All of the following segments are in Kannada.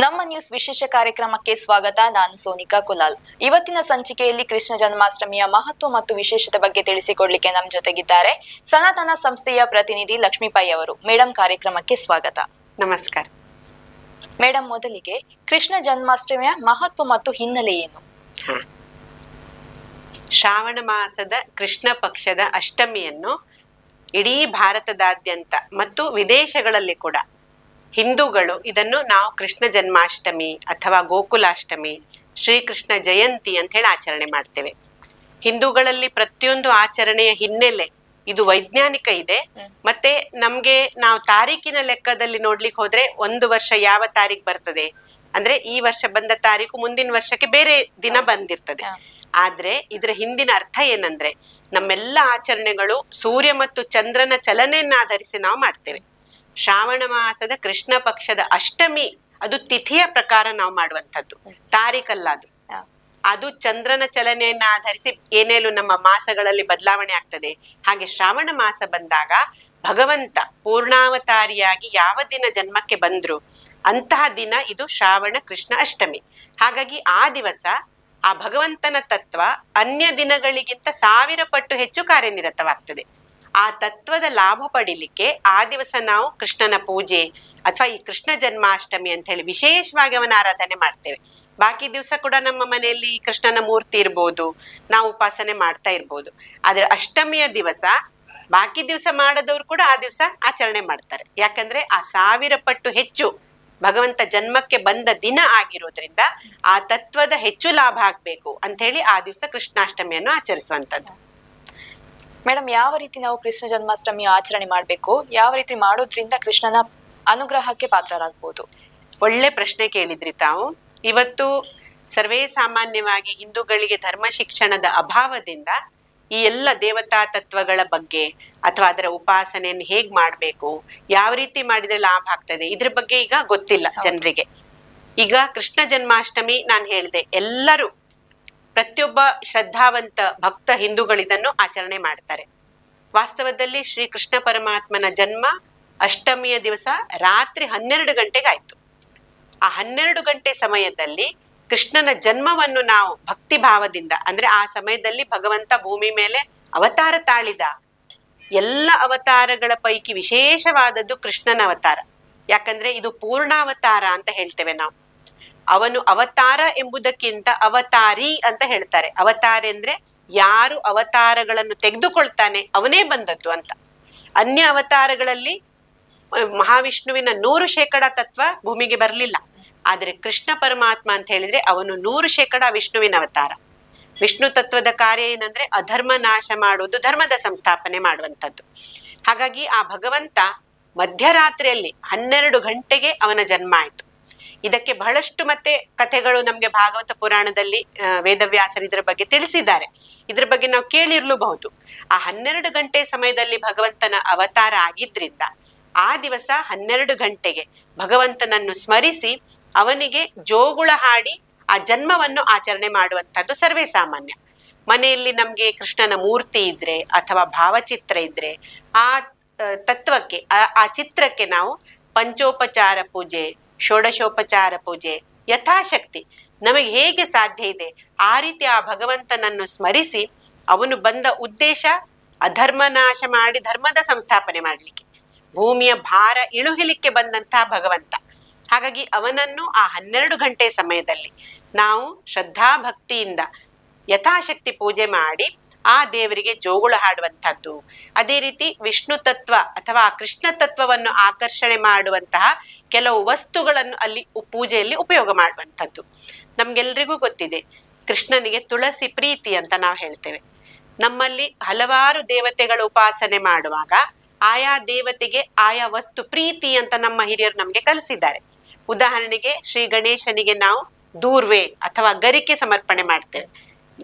ನಮ್ಮ ನ್ಯೂಸ್ ವಿಶೇಷ ಕಾರ್ಯಕ್ರಮಕ್ಕೆ ಸ್ವಾಗತ. ನಾನು ಸೋನಿಕಾ ಕುಲಾಲ್. ಇವತ್ತಿನ ಸಂಚಿಕೆಯಲ್ಲಿ ಕೃಷ್ಣ ಜನ್ಮಾಷ್ಟಮಿಯ ಮಹತ್ವ ಮತ್ತು ವಿಶೇಷತೆ ಬಗ್ಗೆ ತಿಳಿಸಿಕೊಡ್ಲಿಕ್ಕೆ ನಮ್ಮ ಜೊತೆಗಿದ್ದಾರೆ ಸನಾತನ ಸಂಸ್ಥೆಯ ಪ್ರತಿನಿಧಿ ಲಕ್ಷ್ಮೀ ಪೈ ಅವರು. ಮೇಡಮ್, ಕಾರ್ಯಕ್ರಮಕ್ಕೆ ಸ್ವಾಗತ. ನಮಸ್ಕಾರ ಮೇಡಮ್, ಮೊದಲಿಗೆ ಕೃಷ್ಣ ಜನ್ಮಾಷ್ಟಮಿಯ ಮಹತ್ವ ಮತ್ತು ಹಿನ್ನೆಲೆ ಏನು? ಶ್ರಾವಣ ಮಾಸದ ಕೃಷ್ಣ ಪಕ್ಷದ ಅಷ್ಟಮಿಯನ್ನು ಇಡೀ ಭಾರತದಾದ್ಯಂತ ಮತ್ತು ವಿದೇಶಗಳಲ್ಲಿ ಕೂಡ ಹಿಂದೂಗಳು ಇದನ್ನು ನಾವು ಕೃಷ್ಣ ಜನ್ಮಾಷ್ಟಮಿ ಅಥವಾ ಗೋಕುಲಾಷ್ಟಮಿ, ಶ್ರೀಕೃಷ್ಣ ಜಯಂತಿ ಅಂತ ಹೇಳಿ ಆಚರಣೆ ಮಾಡ್ತೇವೆ. ಹಿಂದೂಗಳಲ್ಲಿ ಪ್ರತಿಯೊಂದು ಆಚರಣೆಯ ಹಿನ್ನೆಲೆ ಇದು ವೈಜ್ಞಾನಿಕ ಇದೆ. ಮತ್ತೆ ನಮ್ಗೆ ನಾವು ತಾರೀಕಿನ ಲೆಕ್ಕದಲ್ಲಿ ನೋಡ್ಲಿಕ್ಕೆ ಹೋದ್ರೆ ಒಂದು ವರ್ಷ ಯಾವ ತಾರೀಕು ಬರ್ತದೆ ಅಂದ್ರೆ ಈ ವರ್ಷ ಬಂದ ತಾರೀಕು ಮುಂದಿನ ವರ್ಷಕ್ಕೆ ಬೇರೆ ದಿನ ಬಂದಿರ್ತದೆ. ಆದ್ರೆ ಇದರ ಹಿಂದಿನ ಅರ್ಥ ಏನಂದ್ರೆ ನಮ್ಮೆಲ್ಲ ಆಚರಣೆಗಳು ಸೂರ್ಯ ಮತ್ತು ಚಂದ್ರನ ಚಲನೆಯನ್ನ ಆಧರಿಸಿ ನಾವು ಮಾಡ್ತೇವೆ. ಶ್ರಾವಣ ಮಾಸದ ಕೃಷ್ಣ ಪಕ್ಷದ ಅಷ್ಟಮಿ ಅದು ತಿಥಿಯ ಪ್ರಕಾರ ನಾವು ಮಾಡುವಂಥದ್ದು, ತಾರೀಖಲ್ಲ ಅದು. ಅದು ಚಂದ್ರನ ಚಲನೆಯನ್ನ ಆಧರಿಸಿ ಏನೇನು ನಮ್ಮ ಮಾಸಗಳಲ್ಲಿ ಬದಲಾವಣೆ ಆಗ್ತದೆ. ಹಾಗೆ ಶ್ರಾವಣ ಮಾಸ ಬಂದಾಗ ಭಗವಂತ ಪೂರ್ಣಾವತಾರಿಯಾಗಿ ಯಾವ ದಿನ ಜನ್ಮಕ್ಕೆ ಬಂದ್ರು ಅಂತಹ ದಿನ ಇದು ಶ್ರಾವಣ ಕೃಷ್ಣ ಅಷ್ಟಮಿ. ಹಾಗಾಗಿ ಆ ದಿವಸ ಆ ಭಗವಂತನ ತತ್ವ ಅನ್ಯ ದಿನಗಳಿಗಿಂತ 1000 ಪಟ್ಟು ಹೆಚ್ಚು ಕಾರ್ಯನಿರತವಾಗ್ತದೆ. ಆ ತತ್ವದ ಲಾಭ ಪಡಿಲಿಕ್ಕೆ ಆ ದಿವಸ ನಾವು ಕೃಷ್ಣನ ಪೂಜೆ ಅಥವಾ ಈ ಕೃಷ್ಣ ಜನ್ಮಾಷ್ಟಮಿ ಅಂತ ಹೇಳಿ ವಿಶೇಷವಾಗಿ ಅವನ ಆರಾಧನೆ ಮಾಡ್ತೇವೆ. ಬಾಕಿ ದಿವಸ ಕೂಡ ನಮ್ಮ ಮನೆಯಲ್ಲಿ ಕೃಷ್ಣನ ಮೂರ್ತಿ ಇರ್ಬೋದು, ನಾವು ಉಪಾಸನೆ ಮಾಡ್ತಾ ಇರ್ಬೋದು. ಆದ್ರೆ ಅಷ್ಟಮಿಯ ದಿವಸ ಬಾಕಿ ದಿವಸ ಮಾಡದವ್ರು ಕೂಡ ಆ ದಿವಸ ಆಚರಣೆ ಮಾಡ್ತಾರೆ. ಯಾಕಂದ್ರೆ ಆ 1000 ಪಟ್ಟು ಹೆಚ್ಚು ಭಗವಂತ ಜನ್ಮಕ್ಕೆ ಬಂದ ದಿನ ಆಗಿರೋದ್ರಿಂದ ಆ ತತ್ವದ ಹೆಚ್ಚು ಲಾಭ ಆಗ್ಬೇಕು ಅಂತ ಹೇಳಿ ಆ ದಿವಸ ಕೃಷ್ಣಾಷ್ಟಮಿಯನ್ನು ಆಚರಿಸುವಂತದ್ದು. ಮೇಡಮ್, ಯಾವ ರೀತಿ ನಾವು ಕೃಷ್ಣ ಜನ್ಮಾಷ್ಟಮಿ ಆಚರಣೆ ಮಾಡ್ಬೇಕು, ಯಾವ ರೀತಿ ಮಾಡೋದ್ರಿಂದ ಕೃಷ್ಣನ ಅನುಗ್ರಹಕ್ಕೆ ಪಾತ್ರರಾಗಬಹುದು? ಒಳ್ಳೆ ಪ್ರಶ್ನೆ ಕೇಳಿದ್ರಿ ತಾವು. ಇವತ್ತು ಸರ್ವೇ ಸಾಮಾನ್ಯವಾಗಿ ಹಿಂದೂಗಳಿಗೆ ಧರ್ಮ ಶಿಕ್ಷಣದ ಅಭಾವದಿಂದ ಈ ಎಲ್ಲ ದೇವತಾ ತತ್ವಗಳ ಬಗ್ಗೆ ಅಥವಾ ಅದರ ಉಪಾಸನೆಯನ್ನು ಹೇಗ್ ಮಾಡ್ಬೇಕು, ಯಾವ ರೀತಿ ಮಾಡಿದ್ರೆ ಲಾಭ ಆಗ್ತದೆ, ಇದ್ರ ಬಗ್ಗೆ ಈಗ ಗೊತ್ತಿಲ್ಲ ಜನರಿಗೆ. ಈಗ ಕೃಷ್ಣ ಜನ್ಮಾಷ್ಟಮಿ ನಾನು ಹೇಳಿದೆ, ಎಲ್ಲರೂ ಪ್ರತಿಯೊಬ್ಬ ಶ್ರದ್ಧಾವಂತ ಭಕ್ತ ಹಿಂದೂಗಳಿದನ್ನು ಆಚರಣೆ ಮಾಡ್ತಾರೆ. ವಾಸ್ತವದಲ್ಲಿ ಶ್ರೀ ಕೃಷ್ಣ ಪರಮಾತ್ಮನ ಜನ್ಮ ಅಷ್ಟಮಿಯ ದಿವಸ ರಾತ್ರಿ 12 ಗಂಟೆಗಾಯ್ತು. ಆ 12 ಗಂಟೆ ಸಮಯದಲ್ಲಿ ಕೃಷ್ಣನ ಜನ್ಮವನ್ನು ನಾವು ಭಕ್ತಿ ಭಾವದಿಂದ, ಅಂದ್ರೆ ಆ ಸಮಯದಲ್ಲಿ ಭಗವಂತ ಭೂಮಿ ಮೇಲೆ ಅವತಾರ ತಾಳಿದ. ಎಲ್ಲ ಅವತಾರಗಳ ಪೈಕಿ ವಿಶೇಷವಾದದ್ದು ಕೃಷ್ಣನ ಅವತಾರ. ಯಾಕಂದ್ರೆ ಇದು ಪೂರ್ಣಾವತಾರ ಅಂತ ಹೇಳ್ತೇವೆ ನಾವು. ಅವನು ಅವತಾರ ಎಂಬುದಕ್ಕಿಂತ ಅವತಾರಿ ಅಂತ ಹೇಳ್ತಾರೆ. ಅವತಾರ ಅಂದ್ರೆ ಯಾರು ಅವತಾರಗಳನ್ನು ತೆಗೆದುಕೊಳ್ತಾನೆ ಅವನೇ ಬಂದದ್ದು ಅಂತ. ಅನ್ಯ ಅವತಾರಗಳಲ್ಲಿ ಮಹಾವಿಷ್ಣುವಿನ 100% ತತ್ವ ಭೂಮಿಗೆ ಬರಲಿಲ್ಲ. ಆದ್ರೆ ಕೃಷ್ಣ ಪರಮಾತ್ಮ ಅಂತ ಹೇಳಿದ್ರೆ ಅವನು 100% ವಿಷ್ಣುವಿನ ಅವತಾರ. ವಿಷ್ಣು ತತ್ವದ ಕಾರ್ಯ ಏನಂದ್ರೆ ಅಧರ್ಮ ನಾಶ ಮಾಡುವುದು, ಧರ್ಮದ ಸಂಸ್ಥಾಪನೆ ಮಾಡುವಂಥದ್ದು. ಹಾಗಾಗಿ ಆ ಭಗವಂತ ಮಧ್ಯರಾತ್ರಿಯಲ್ಲಿ 12 ಗಂಟೆಗೆ ಅವನ ಜನ್ಮ ಆಯ್ತು. ಇದಕ್ಕೆ ಬಹಳಷ್ಟು ಮತ್ತೆ ಕಥೆಗಳು ನಮ್ಗೆ ಭಾಗವತ ಪುರಾಣದಲ್ಲಿ ವೇದವ್ಯಾಸರು ಇದ್ರ ಬಗ್ಗೆ ತಿಳಿಸಿದ್ದಾರೆ. ಇದ್ರ ಬಗ್ಗೆ ನಾವು ಕೇಳಿರ್ಲೂಬಹುದು. ಆ 12 ಗಂಟೆ ಸಮಯದಲ್ಲಿ ಭಗವಂತನ ಅವತಾರ ಆಗಿದ್ರಿಂದ ಆ ದಿವಸ 12 ಗಂಟೆಗೆ ಭಗವಂತನನ್ನು ಸ್ಮರಿಸಿ ಅವನಿಗೆ ಜೋಗುಳ ಹಾಡಿ ಆ ಜನ್ಮವನ್ನು ಆಚರಣೆ ಮಾಡುವಂಥದ್ದು ಸರ್ವೇ ಸಾಮಾನ್ಯ. ಮನೆಯಲ್ಲಿ ನಮ್ಗೆ ಕೃಷ್ಣನ ಮೂರ್ತಿ ಇದ್ರೆ ಅಥವಾ ಭಾವಚಿತ್ರ ಇದ್ರೆ ಆ ತತ್ವಕ್ಕೆ ಆ ಚಿತ್ರಕ್ಕೆ ನಾವು ಪಂಚೋಪಚಾರ ಪೂಜೆ, ಷೋಡಶೋಪಚಾರ ಪೂಜೆ ಯಥಾಶಕ್ತಿ ನಮಗೆ ಹೇಗೆ ಸಾಧ್ಯ ಇದೆ ಆ ರೀತಿ ಆ ಭಗವಂತನನ್ನು ಸ್ಮರಿಸಿ, ಅವನು ಬಂದ ಉದ್ದೇಶ ಅಧರ್ಮ ನಾಶ ಮಾಡಿ ಧರ್ಮದ ಸಂಸ್ಥಾಪನೆ ಮಾಡ್ಲಿಕ್ಕೆ, ಭೂಮಿಯ ಭಾರ ಇಳುಹಿಲಿಕ್ಕೆ ಬಂದಂತಹ ಭಗವಂತ. ಹಾಗಾಗಿ ಅವನನ್ನು ಆ 12 ಗಂಟೆ ಸಮಯದಲ್ಲಿ ನಾವು ಶ್ರದ್ಧಾ ಭಕ್ತಿಯಿಂದ ಯಥಾಶಕ್ತಿ ಪೂಜೆ ಮಾಡಿ ಆ ದೇವರಿಗೆ ಜೋಗುಳ ಹಾಡುವಂಥದ್ದು. ಅದೇ ರೀತಿ ವಿಷ್ಣು ತತ್ವ ಅಥವಾ ಕೃಷ್ಣ ತತ್ವವನ್ನು ಆಕರ್ಷಣೆ ಮಾಡುವಂತಹ ಕೆಲವು ವಸ್ತುಗಳನ್ನು ಅಲ್ಲಿ ಪೂಜೆಯಲ್ಲಿ ಉಪಯೋಗ ಮಾಡುವಂಥದ್ದು. ನಮ್ಗೆಲ್ರಿಗೂ ಗೊತ್ತಿದೆ, ಕೃಷ್ಣನಿಗೆ ತುಳಸಿ ಪ್ರೀತಿ ಅಂತ ನಾವು ಹೇಳ್ತೇವೆ. ನಮ್ಮಲ್ಲಿ ಹಲವಾರು ದೇವತೆಗಳ ಉಪಾಸನೆ ಮಾಡುವಾಗ ಆಯಾ ದೇವತೆಗೆ ಆಯಾ ವಸ್ತು ಪ್ರೀತಿ ಅಂತ ನಮ್ಮ ಹಿರಿಯರು ನಮ್ಗೆ ಕಲಿಸಿದ್ದಾರೆ. ಉದಾಹರಣೆಗೆ ಶ್ರೀ ಗಣೇಶನಿಗೆ ನಾವು ದೂರ್ವೆ ಅಥವಾ ಗರಿಕೆ ಸಮರ್ಪಣೆ ಮಾಡ್ತೇವೆ.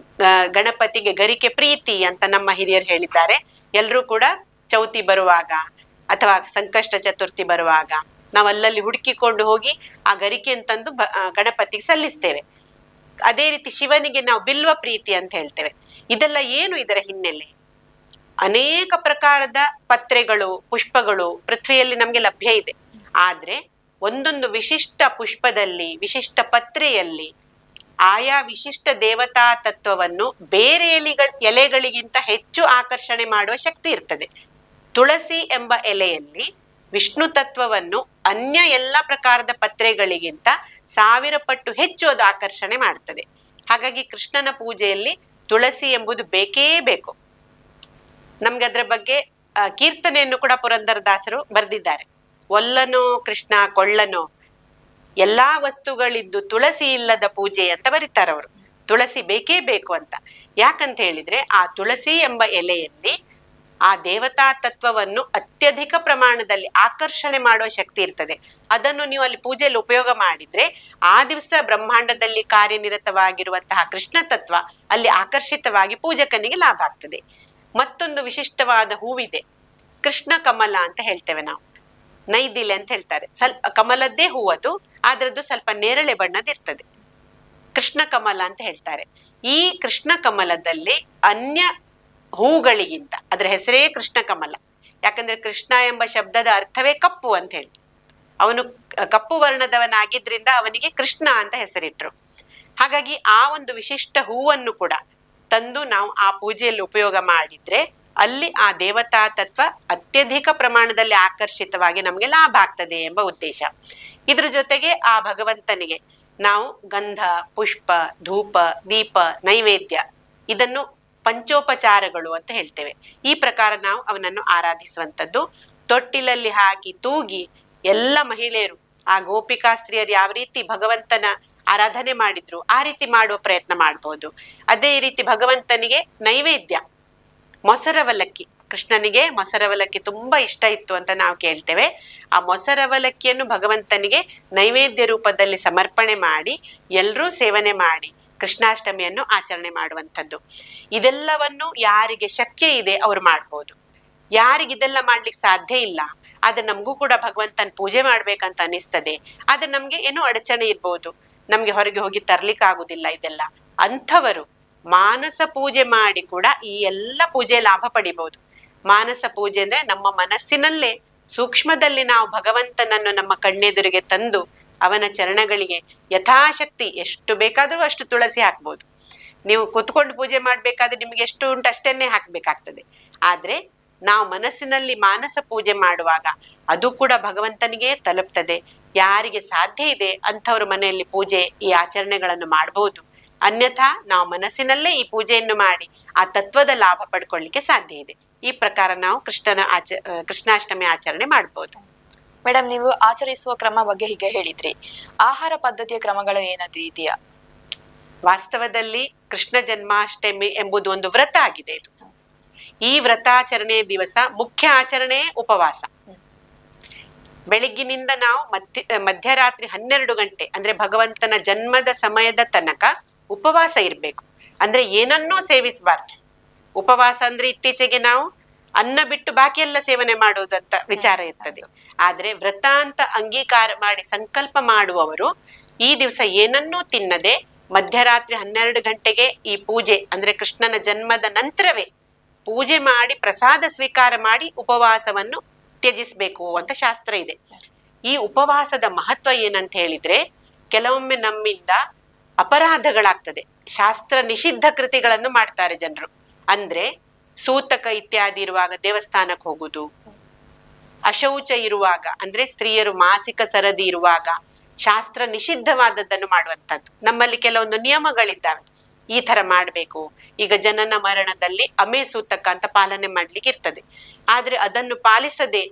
ಗಣಪತಿಗೆ ಗರಿಕೆ ಪ್ರೀತಿ ಅಂತ ನಮ್ಮ ಹಿರಿಯರು ಹೇಳಿದ್ದಾರೆ. ಎಲ್ರೂ ಕೂಡ ಚೌತಿ ಬರುವಾಗ ಅಥವಾ ಸಂಕಷ್ಟ ಚತುರ್ಥಿ ಬರುವಾಗ ನಾವು ಅಲ್ಲಲ್ಲಿ ಹುಡುಕಿಕೊಂಡು ಹೋಗಿ ಆ ಗರಿಕೆ ಅಂತಂದು ಗಣಪತಿಗೆ ಸಲ್ಲಿಸ್ತೇವೆ. ಅದೇ ರೀತಿ ಶಿವನಿಗೆ ನಾವು ಬಿಲ್ವ ಪ್ರೀತಿ ಅಂತ ಹೇಳ್ತೇವೆ. ಇದೆಲ್ಲ ಏನು ಇದರ ಹಿನ್ನೆಲೆ? ಅನೇಕ ಪ್ರಕಾರದ ಪತ್ರೆಗಳು, ಪುಷ್ಪಗಳು ಪೃಥ್ವಿಯಲ್ಲಿ ನಮ್ಗೆ ಲಭ್ಯ ಇದೆ. ಆದ್ರೆ ಒಂದೊಂದು ವಿಶಿಷ್ಟ ಪುಷ್ಪದಲ್ಲಿ, ವಿಶಿಷ್ಟ ಪತ್ರೆಯಲ್ಲಿ ಆಯಾ ವಿಶಿಷ್ಟ ದೇವತಾ ತತ್ವವನ್ನು ಬೇರೆ ಎಲೆಗಳಿಗಿಂತ ಹೆಚ್ಚು ಆಕರ್ಷಣೆ ಮಾಡುವ ಶಕ್ತಿ ಇರ್ತದೆ. ತುಳಸಿ ಎಂಬ ಎಲೆಯಲ್ಲಿ ವಿಷ್ಣು ತತ್ವವನ್ನು ಅನ್ಯ ಎಲ್ಲ ಪ್ರಕಾರದ ಪತ್ರೆಗಳಿಗಿಂತ 1000 ಪಟ್ಟು ಹೆಚ್ಚು ಅದು ಆಕರ್ಷಣೆ ಮಾಡ್ತದೆ. ಹಾಗಾಗಿ ಕೃಷ್ಣನ ಪೂಜೆಯಲ್ಲಿ ತುಳಸಿ ಎಂಬುದು ಬೇಕೇ ಬೇಕು. ನಮ್ಗೆ ಅದರ ಬಗ್ಗೆ ಕೀರ್ತನೆಯನ್ನು ಕೂಡ ಪುರಂದರದಾಸರು ಬರೆದಿದ್ದಾರೆ. ಒಲ್ಲನೋ ಕೃಷ್ಣ ಕೊಳ್ಳನೋ ಎಲ್ಲಾ ವಸ್ತುಗಳಿದ್ದು ತುಳಸಿ ಇಲ್ಲದ ಪೂಜೆ ಅಂತ ಬರೀತಾರೆ ಅವರು. ತುಳಸಿ ಬೇಕೇ ಬೇಕು ಅಂತ. ಯಾಕಂತ ಹೇಳಿದ್ರೆ ಆ ತುಳಸಿ ಎಂಬ ಎಲೆಯಲ್ಲಿ ಆ ದೇವತಾ ತತ್ವವನ್ನು ಅತ್ಯಧಿಕ ಪ್ರಮಾಣದಲ್ಲಿ ಆಕರ್ಷಣೆ ಮಾಡುವ ಶಕ್ತಿ ಇರ್ತದೆ. ಅದನ್ನು ನೀವು ಅಲ್ಲಿ ಪೂಜೆಯಲ್ಲಿ ಉಪಯೋಗ ಮಾಡಿದ್ರೆ ಆ ದಿವಸ ಬ್ರಹ್ಮಾಂಡದಲ್ಲಿ ಕಾರ್ಯನಿರತವಾಗಿರುವಂತಹ ಕೃಷ್ಣ ತತ್ವ ಅಲ್ಲಿ ಆಕರ್ಷಿತವಾಗಿ ಪೂಜಕನಿಗೆ ಲಾಭ ಆಗ್ತದೆ. ಮತ್ತೊಂದು ವಿಶಿಷ್ಟವಾದ ಹೂವಿದೆ, ಕೃಷ್ಣ ಕಮಲ ಅಂತ ಹೇಳ್ತೇವೆ ನಾವು, ನೈದಿಲೆ ಅಂತ ಹೇಳ್ತಾರೆ. ಕಮಲದ್ದೇ ಹೂವದು, ಆದ್ರದ್ದು ಸ್ವಲ್ಪ ನೇರಳೆ ಬಣ್ಣದಿರ್ತದೆ, ಕೃಷ್ಣ ಕಮಲ ಅಂತ ಹೇಳ್ತಾರೆ. ಈ ಕೃಷ್ಣ ಕಮಲದಲ್ಲಿ ಅನ್ಯ ಹೂಗಳಿಗಿಂತ, ಅದರ ಹೆಸರೇ ಕೃಷ್ಣ ಕಮಲ. ಯಾಕಂದ್ರೆ ಕೃಷ್ಣ ಎಂಬ ಶಬ್ದದ ಅರ್ಥವೇ ಕಪ್ಪು ಅಂತ ಹೇಳಿ, ಅವನು ಕಪ್ಪು ವರ್ಣದವನಾಗಿದ್ರಿಂದ ಅವನಿಗೆ ಕೃಷ್ಣ ಅಂತ ಹೆಸರಿಟ್ರು. ಹಾಗಾಗಿ ಆ ಒಂದು ವಿಶಿಷ್ಟ ಹೂವನ್ನು ಕೂಡ ತಂದು ನಾವು ಆ ಪೂಜೆಯಲ್ಲಿ ಉಪಯೋಗ ಮಾಡಿದ್ರೆ ಅಲ್ಲಿ ಆ ದೇವತಾ ತತ್ವ ಅತ್ಯಧಿಕ ಪ್ರಮಾಣದಲ್ಲಿ ಆಕರ್ಷಿತವಾಗಿ ನಮಗೆ ಲಾಭ ಆಗ್ತದೆ ಎಂಬ ಉದ್ದೇಶ. ಇದ್ರ ಜೊತೆಗೆ ಆ ಭಗವಂತನಿಗೆ ನಾವು ಗಂಧ, ಪುಷ್ಪ, ಧೂಪ, ದೀಪ, ನೈವೇದ್ಯ ಇದನ್ನು ಪಂಚೋಪಚಾರಗಳು ಅಂತ ಹೇಳ್ತೇವೆ. ಈ ಪ್ರಕಾರ ನಾವು ಅವನನ್ನು ಆರಾಧಿಸುವಂಥದ್ದು. ತೊಟ್ಟಿಲಲ್ಲಿ ಹಾಕಿ ತೂಗಿ ಎಲ್ಲ ಮಹಿಳೆಯರು, ಆ ಗೋಪಿಕಾಸ್ತ್ರೀಯರು ಯಾವ ರೀತಿ ಭಗವಂತನ ಆರಾಧನೆ ಮಾಡಿದ್ರು ಆ ರೀತಿ ಮಾಡುವ ಪ್ರಯತ್ನ ಮಾಡ್ಬೋದು. ಅದೇ ರೀತಿ ಭಗವಂತನಿಗೆ ನೈವೇದ್ಯ ಮೊಸರವಲಕ್ಕಿ, ಕೃಷ್ಣನಿಗೆ ಮೊಸರವಲಕ್ಕಿ ತುಂಬಾ ಇಷ್ಟ ಇತ್ತು ಅಂತ ನಾವು ಕೇಳ್ತೇವೆ. ಆ ಮೊಸರವಲಕ್ಕಿಯನ್ನು ಭಗವಂತನಿಗೆ ನೈವೇದ್ಯ ರೂಪದಲ್ಲಿ ಸಮರ್ಪಣೆ ಮಾಡಿ ಎಲ್ಲರೂ ಸೇವನೆ ಮಾಡಿ ಕೃಷ್ಣಾಷ್ಟಮಿಯನ್ನು ಆಚರಣೆ ಮಾಡುವಂಥದ್ದು. ಇದೆಲ್ಲವನ್ನು ಯಾರಿಗೆ ಶಕ್ಯ ಇದೆ ಅವ್ರು ಮಾಡ್ಬೋದು. ಯಾರಿಗೆ ಇದೆಲ್ಲ ಮಾಡ್ಲಿಕ್ಕೆ ಸಾಧ್ಯ ಇಲ್ಲ, ಆದ್ರೆ ನಮಗೂ ಕೂಡ ಭಗವಂತನ ಪೂಜೆ ಮಾಡ್ಬೇಕಂತ ಅನಿಸ್ತದೆ, ಆದ್ರೆ ನಮ್ಗೆ ಏನೋ ಅಡಚಣೆ ಇರ್ಬೋದು, ನಮ್ಗೆ ಹೊರಗೆ ಹೋಗಿ ತರ್ಲಿಕ್ಕೆ ಆಗುದಿಲ್ಲ ಇದೆಲ್ಲ, ಅಂಥವರು ಮಾನಸ ಪೂಜೆ ಮಾಡಿ ಕೂಡ ಈ ಎಲ್ಲ ಪೂಜೆ ಲಾಭ ಪಡಿಬಹುದು. ಮಾನಸ ಪೂಜೆ ಅಂದ್ರೆ ನಮ್ಮ ಮನಸ್ಸಿನಲ್ಲೇ ಸೂಕ್ಷ್ಮದಲ್ಲಿ ನಾವು ಭಗವಂತನನ್ನು ನಮ್ಮ ಕಣ್ಣೆದುರಿಗೆ ತಂದು ಅವನ ಚರಣಗಳಿಗೆ ಯಥಾಶಕ್ತಿ ಎಷ್ಟು ಬೇಕಾದ್ರೂ ಅಷ್ಟು ತುಳಸಿ ಹಾಕ್ಬೋದು. ನೀವು ಕೂತ್ಕೊಂಡು ಪೂಜೆ ಮಾಡ್ಬೇಕಾದ್ರೆ ನಿಮ್ಗೆ ಎಷ್ಟು ಉಂಟು ಅಷ್ಟನ್ನೇ ಹಾಕ್ಬೇಕಾಗ್ತದೆ. ಆದ್ರೆ ನಾವು ಮನಸ್ಸಿನಲ್ಲಿ ಮಾನಸ ಪೂಜೆ ಮಾಡುವಾಗ ಅದು ಕೂಡ ಭಗವಂತನಿಗೆ ತಲುಪ್ತದೆ. ಯಾರಿಗೆ ಸಾಧ್ಯ ಇದೆ ಅಂಥವ್ರ ಮನೆಯಲ್ಲಿ ಪೂಜೆ ಈ ಆಚರಣೆಗಳನ್ನು ಮಾಡಬಹುದು. ಅನ್ಯಥಾ ನಾವು ಮನಸ್ಸಿನಲ್ಲೇ ಈ ಪೂಜೆಯನ್ನು ಮಾಡಿ ಆ ತತ್ವದ ಲಾಭ ಪಡ್ಕೊಳ್ಳಿಕ್ಕೆ ಸಾಧ್ಯ ಇದೆ. ಈ ಪ್ರಕಾರ ನಾವು ಕೃಷ್ಣಾಷ್ಟಮಿ ಆಚರಣೆ ಮಾಡಬಹುದು. ಮೇಡಮ್, ನೀವು ಆಚರಿಸುವ ಕ್ರಮ ಬಗ್ಗೆ ಹೀಗೆ ಹೇಳಿದ್ರಿ, ಆಹಾರ ಪದ್ಧತಿಯ ಕ್ರಮಗಳು ಏನಾದ್ರು ಇದೆಯಾ? ವಾಸ್ತವದಲ್ಲಿ ಕೃಷ್ಣ ಜನ್ಮಾಷ್ಟಮಿ ಎಂಬುದು ಒಂದು ವ್ರತ ಆಗಿದೆ. ಇದು ಈ ವ್ರತಾಚರಣೆಯ ದಿವಸ ಮುಖ್ಯ ಆಚರಣೆ ಉಪವಾಸ. ಬೆಳಿಗ್ಗಿನಿಂದ ನಾವು ಮಧ್ಯರಾತ್ರಿ 12 ಗಂಟೆ ಅಂದ್ರೆ ಭಗವಂತನ ಜನ್ಮದ ಸಮಯದ ತನಕ ಉಪವಾಸ ಇರ್ಬೇಕು. ಅಂದ್ರೆ ಏನನ್ನೂ ಸೇವಿಸಬಾರ್ದು. ಉಪವಾಸ ಅಂದ್ರೆ ಇತ್ತೀಚೆಗೆ ನಾವು ಅನ್ನ ಬಿಟ್ಟು ಬಾಕಿ ಎಲ್ಲ ಸೇವನೆ ಮಾಡುವುದಂತ ವಿಚಾರ ಇರ್ತದೆ. ಆದ್ರೆ ವ್ರತ ಅಂತ ಅಂಗೀಕಾರ ಮಾಡಿ ಸಂಕಲ್ಪ ಮಾಡುವವರು ಈ ದಿವಸ ಏನನ್ನೂ ತಿನ್ನದೆ ಮಧ್ಯರಾತ್ರಿ 12 ಗಂಟೆಗೆ ಈ ಪೂಜೆ ಅಂದ್ರೆ ಕೃಷ್ಣನ ಜನ್ಮದ ನಂತರವೇ ಪೂಜೆ ಮಾಡಿ ಪ್ರಸಾದ ಸ್ವೀಕಾರ ಮಾಡಿ ಉಪವಾಸವನ್ನು ತ್ಯಜಿಸ್ಬೇಕು ಅಂತ ಶಾಸ್ತ್ರ ಇದೆ. ಈ ಉಪವಾಸದ ಮಹತ್ವ ಏನಂತ ಹೇಳಿದ್ರೆ, ಕೆಲವೊಮ್ಮೆ ನಮ್ಮಿಂದ ಅಪರಾಧಗಳಾಗ್ತದೆ. ಶಾಸ್ತ್ರ ನಿಷಿದ್ಧ ಕೃತಿಗಳನ್ನು ಮಾಡ್ತಾರೆ ಜನರು. ಅಂದ್ರೆ ಸೂತಕ ಇತ್ಯಾದಿ ಇರುವಾಗ ದೇವಸ್ಥಾನಕ್ಕೆ ಹೋಗುದು, ಅಶೌಚ ಇರುವಾಗ ಅಂದ್ರೆ ಸ್ತ್ರೀಯರು ಮಾಸಿಕ ಸರದಿ ಇರುವಾಗ ಶಾಸ್ತ್ರ ನಿಷಿದ್ಧವಾದದ್ದನ್ನು ಮಾಡುವಂಥದ್ದು. ನಮ್ಮಲ್ಲಿ ಕೆಲವೊಂದು ನಿಯಮಗಳಿದ್ದಾವೆ, ಈ ತರ ಮಾಡ್ಬೇಕು. ಈಗ ಜನನ ಮರಣದಲ್ಲಿ ಅಮೇ ಸೂತಕ ಅಂತ ಪಾಲನೆ ಮಾಡ್ಲಿಕ್ಕೆ ಇರ್ತದೆ. ಆದ್ರೆ ಅದನ್ನು ಪಾಲಿಸದೆ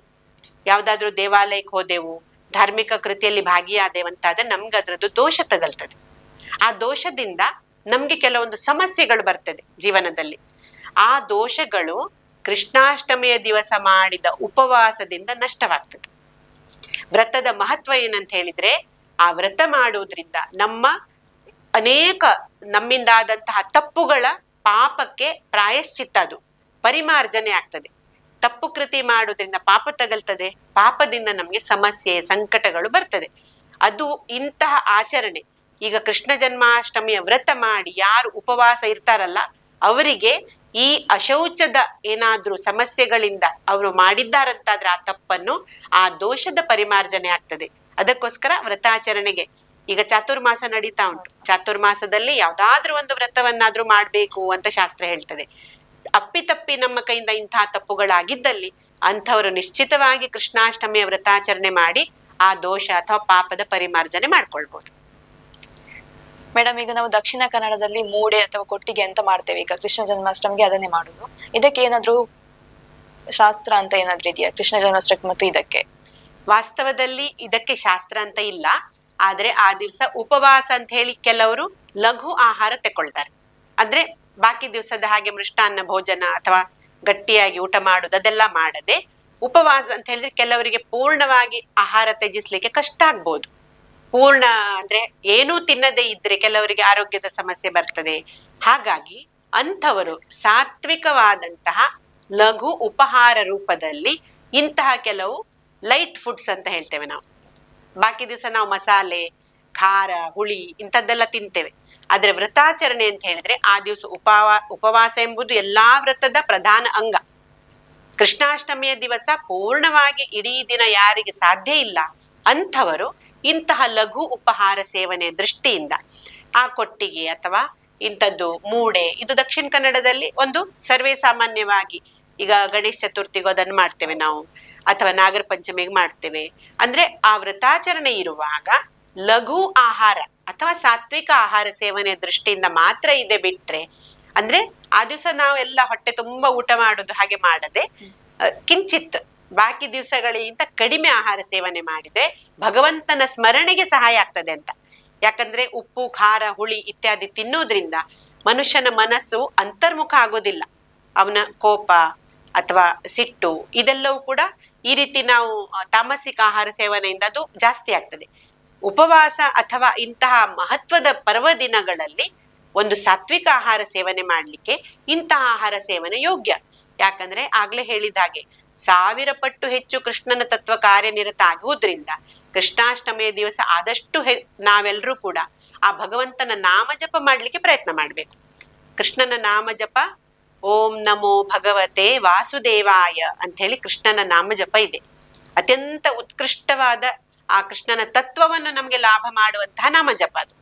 ಯಾವ್ದಾದ್ರು ದೇವಾಲಯಕ್ಕೆ ಹೋದೆವು, ಧಾರ್ಮಿಕ ಕೃತಿಯಲ್ಲಿ ಭಾಗಿಯಾದೇವಂತಾದ್ರೆ ನಮ್ಗೆ ಅದ್ರದ್ದು ದೋಷ ತಗಲ್ತದೆ. ಆ ದೋಷದಿಂದ ನಮ್ಗೆ ಕೆಲವೊಂದು ಸಮಸ್ಯೆಗಳು ಬರ್ತದೆ ಜೀವನದಲ್ಲಿ. ಆ ದೋಷಗಳು ಕೃಷ್ಣಾಷ್ಟಮಿಯ ದಿವಸ ಮಾಡಿದ ಉಪವಾಸದಿಂದ ನಷ್ಟವಾಗ್ತದೆ. ವ್ರತದ ಮಹತ್ವ ಏನಂತ ಹೇಳಿದ್ರೆ, ಆ ವ್ರತ ಮಾಡುವುದ್ರಿಂದ ನಮ್ಮ ಅನೇಕ ನಮ್ಮಿಂದಾದಂತಹ ತಪ್ಪುಗಳ ಪಾಪಕ್ಕೆ ಪ್ರಾಯಶ್ಚಿತ್ತ, ಅದು ಪರಿಮಾರ್ಜನೆ ಆಗ್ತದೆ. ತಪ್ಪು ಕೃತಿ ಮಾಡುವುದರಿಂದ ಪಾಪ ತಗಲ್ತದೆ, ಪಾಪದಿಂದ ನಮ್ಗೆ ಸಮಸ್ಯೆ ಸಂಕಟಗಳು ಬರ್ತದೆ. ಅದು ಇಂತಹ ಆಚರಣೆ. ಈಗ ಕೃಷ್ಣ ಜನ್ಮಾಷ್ಟಮಿಯ ವ್ರತ ಮಾಡಿ ಯಾರು ಉಪವಾಸ ಇರ್ತಾರಲ್ಲ ಅವರಿಗೆ ಈ ಅಶೌಚದ ಏನಾದ್ರೂ ಸಮಸ್ಯೆಗಳಿಂದ ಅವರು ಮಾಡಿದ್ದಾರಂತಾದ್ರೆ ಆ ತಪ್ಪನ್ನು, ಆ ದೋಷದ ಪರಿಮಾರ್ಜನೆ ಆಗ್ತದೆ. ಅದಕ್ಕೋಸ್ಕರ ವ್ರತಾಚರಣೆಗೆ ಈಗ ಚಾತುರ್ಮಾಸ ನಡೀತಾ ಉಂಟು. ಚಾತುರ್ಮಾಸದಲ್ಲಿ ಯಾವ್ದಾದ್ರೂ ಒಂದು ವ್ರತವನ್ನಾದ್ರೂ ಮಾಡ್ಬೇಕು ಅಂತ ಶಾಸ್ತ್ರ ಹೇಳ್ತದೆ. ಅಪ್ಪಿತಪ್ಪಿ ನಮ್ಮ ಕೈಯಿಂದ ಇಂತಹ ತಪ್ಪುಗಳಾಗಿದ್ದಲ್ಲಿ ಅಂಥವರು ನಿಶ್ಚಿತವಾಗಿ ಕೃಷ್ಣಾಷ್ಟಮಿಯ ವ್ರತಾಚರಣೆ ಮಾಡಿ ಆ ದೋಷ ಅಥವಾ ಪಾಪದ ಪರಿಮಾರ್ಜನೆ ಮಾಡ್ಕೊಳ್ಬಹುದು. ಮೇಡಮ್, ಈಗ ನಾವು ದಕ್ಷಿಣ ಕನ್ನಡದಲ್ಲಿ ಮೂಡೆ ಅಥವಾ ಕೊಟ್ಟಿಗೆ ಅಂತ ಮಾಡ್ತೇವೆ. ಈಗ ಕೃಷ್ಣ ಜನ್ಮಾಷ್ಟಮಿಗೆ ಅದನ್ನೇ ಮಾಡುದು. ಇದಕ್ಕೆ ಏನಾದ್ರೂ ಶಾಸ್ತ್ರ ಅಂತ ಏನಾದ್ರೂ ಇದೆಯಾ ಕೃಷ್ಣ ಜನ್ಮಾಷ್ಟಮಿ ಮತ್ತು ಇದಕ್ಕೆ? ವಾಸ್ತವದಲ್ಲಿ ಇದಕ್ಕೆ ಶಾಸ್ತ್ರ ಅಂತ ಇಲ್ಲ. ಆದ್ರೆ ಆ ದಿವಸ ಉಪವಾಸ ಅಂತ ಹೇಳಿ ಕೆಲವರು ಲಘು ಆಹಾರ ತಕೊಳ್ತಾರೆ. ಅಂದ್ರೆ ಬಾಕಿ ದಿವಸದ ಹಾಗೆ ಮೃಷ್ಟಾನ್ನ ಭೋಜನ ಅಥವಾ ಗಟ್ಟಿಯಾಗಿ ಊಟ ಮಾಡುದು ಅದೆಲ್ಲ ಮಾಡದೆ ಉಪವಾಸ ಅಂತ ಹೇಳಿದ್ರೆ ಕೆಲವರಿಗೆ ಪೂರ್ಣವಾಗಿ ಆಹಾರ ತ್ಯಜಿಸ್ಲಿಕ್ಕೆ ಕಷ್ಟ ಆಗ್ಬೋದು. ಪೂರ್ಣ ಅಂದ್ರೆ ಏನೂ ತಿನ್ನದೇ ಇದ್ರೆ ಕೆಲವರಿಗೆ ಆರೋಗ್ಯದ ಸಮಸ್ಯೆ ಬರ್ತದೆ. ಹಾಗಾಗಿ ಅಂಥವರು ಸಾತ್ವಿಕವಾದಂತಹ ಲಘು ಉಪಹಾರ ರೂಪದಲ್ಲಿ ಇಂತಹ ಕೆಲವು ಲೈಟ್ ಫುಡ್ಸ್ ಅಂತ ಹೇಳ್ತೇವೆ ನಾವು. ಬಾಕಿ ದಿವಸ ನಾವು ಮಸಾಲೆ, ಖಾರ, ಹುಳಿ ಇಂಥದ್ದೆಲ್ಲ ತಿಂತೇವೆ. ಆದ್ರೆ ವ್ರತಾಚರಣೆ ಅಂತ ಹೇಳಿದ್ರೆ ಆ ದಿವಸ ಉಪವಾಸ ಎಂಬುದು ಎಲ್ಲಾ ವ್ರತದ ಪ್ರಧಾನ ಅಂಗ. ಕೃಷ್ಣಾಷ್ಟಮಿಯ ದಿವಸ ಪೂರ್ಣವಾಗಿ ಇಡೀ ದಿನ ಯಾರಿಗೆ ಸಾಧ್ಯ ಇಲ್ಲ ಅಂಥವರು ಇಂತಹ ಲಘು ಉಪಹಾರ ಸೇವನೆ ದೃಷ್ಟಿಯಿಂದ ಆ ಕೊಟ್ಟಿಗೆ ಅಥವಾ ಇಂಥದ್ದು ಮೂಡೆ, ಇದು ದಕ್ಷಿಣ ಕನ್ನಡದಲ್ಲಿ ಒಂದು ಸರ್ವೇ ಸಾಮಾನ್ಯವಾಗಿ ಈಗ ಗಣೇಶ ಚತುರ್ಥಿಗೂ ಅದನ್ನು ಮಾಡ್ತೇವೆ ನಾವು, ಅಥವಾ ನಾಗರ ಪಂಚಮಿಗೆ ಮಾಡ್ತೇವೆ. ಅಂದ್ರೆ ಆ ವ್ರತಾಚರಣೆ ಇರುವಾಗ ಲಘು ಆಹಾರ ಅಥವಾ ಸಾತ್ವಿಕ ಆಹಾರ ಸೇವನೆ ದೃಷ್ಟಿಯಿಂದ ಮಾತ್ರ ಇದೆ ಬಿಟ್ರೆ, ಅಂದ್ರೆ ಆ ದಿವಸ ನಾವೆಲ್ಲ ಹೊಟ್ಟೆ ತುಂಬಾ ಊಟ ಮಾಡುದು ಹಾಗೆ ಮಾಡದೆ ಕಿಂಚಿತ್ ಬಾಕಿ ದಿವಸಗಳಿಗಿಂತ ಕಡಿಮೆ ಆಹಾರ ಸೇವನೆ ಮಾಡಿದ್ರೆ ಭಗವಂತನ ಸ್ಮರಣೆಗೆ ಸಹಾಯ ಆಗ್ತದೆ ಅಂತ. ಯಾಕಂದ್ರೆ ಉಪ್ಪು, ಖಾರ, ಹುಳಿ ಇತ್ಯಾದಿ ತಿನ್ನೋದ್ರಿಂದ ಮನುಷ್ಯನ ಮನಸ್ಸು ಅಂತರ್ಮುಖ ಆಗೋದಿಲ್ಲ. ಅವನ ಕೋಪ ಅಥವಾ ಸಿಟ್ಟು ಇದೆಲ್ಲವೂ ಕೂಡ ಈ ರೀತಿ ನಾವು ತಾಮಸಿಕ ಆಹಾರ ಸೇವನೆಯಿಂದ ಅದು ಜಾಸ್ತಿ ಆಗ್ತದೆ. ಉಪವಾಸ ಅಥವಾ ಇಂತಹ ಮಹತ್ವದ ಪರ್ವ ದಿನಗಳಲ್ಲಿ ಒಂದು ಸಾತ್ವಿಕ ಆಹಾರ ಸೇವನೆ ಮಾಡ್ಲಿಕ್ಕೆ ಇಂತಹ ಆಹಾರ ಸೇವನೆ ಯೋಗ್ಯ. ಯಾಕಂದ್ರೆ ಆಗ್ಲೇ ಹೇಳಿದ ಹಾಗೆ 1000 ಪಟ್ಟು ಹೆಚ್ಚು ಕೃಷ್ಣನ ತತ್ವ ಕಾರ್ಯನಿರತ ಆಗುವುದ್ರಿಂದ ಕೃಷ್ಣಾಷ್ಟಮಿಯ ದಿವಸ ಆದಷ್ಟು ನಾವೆಲ್ಲರೂ ಕೂಡ ಆ ಭಗವಂತನ ನಾಮ ಜಪ ಮಾಡ್ಲಿಕ್ಕೆ ಪ್ರಯತ್ನ ಮಾಡ್ಬೇಕು. ಕೃಷ್ಣನ ನಾಮ ಜಪ ಓಂ ನಮೋ ಭಗವತೆ ವಾಸುದೇವಾಯ ಅಂತ ಹೇಳಿ ಕೃಷ್ಣನ ನಾಮ ಜಪ ಇದೆ. ಅತ್ಯಂತ ಉತ್ಕೃಷ್ಟವಾದ ಆ ಕೃಷ್ಣನ ತತ್ವವನ್ನು ನಮ್ಗೆ ಲಾಭ ಮಾಡುವಂತಹ ನಾಮ ಜಪ ಅದು.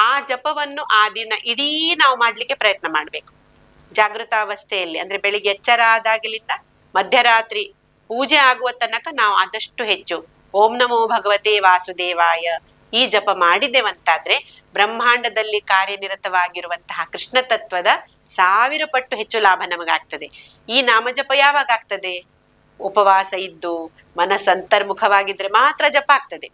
ಆ ಜಪವನ್ನು ಆ ದಿನ ಇಡೀ ನಾವು ಮಾಡ್ಲಿಕ್ಕೆ ಪ್ರಯತ್ನ ಮಾಡ್ಬೇಕು. ಜಾಗೃತಾವಸ್ಥೆಯಲ್ಲಿ ಅಂದ್ರೆ ಬೆಳಿಗ್ಗೆ ಎಚ್ಚರ ಆದಾಗಲಿಂದ ಮಧ್ಯರಾತ್ರಿ ಪೂಜೆ ಆಗುವ ತನಕ ನಾವು ಆದಷ್ಟು ಹೆಚ್ಚು ಓಂ ನಮೋ ಭಗವತೆ ವಾಸುದೇವಾಯ ಈ ಜಪ ಮಾಡಿದೆವಂತಾದ್ರೆ ಬ್ರಹ್ಮಾಂಡದಲ್ಲಿ ಕಾರ್ಯನಿರತವಾಗಿರುವಂತಹ ಕೃಷ್ಣ ತತ್ವದ 1000 ಪಟ್ಟು ಹೆಚ್ಚು ಲಾಭ ನಮಗಾಗ್ತದೆ. ಈ ನಾಮಜಪ ಯಾವಾಗ ಆಗ್ತದೆ? ಉಪವಾಸ ಇದ್ದು ಮನಸ್ಸಂತರ್ಮುಖವಾಗಿದ್ರೆ ಮಾತ್ರ ಜಪ ಆಗ್ತದೆ.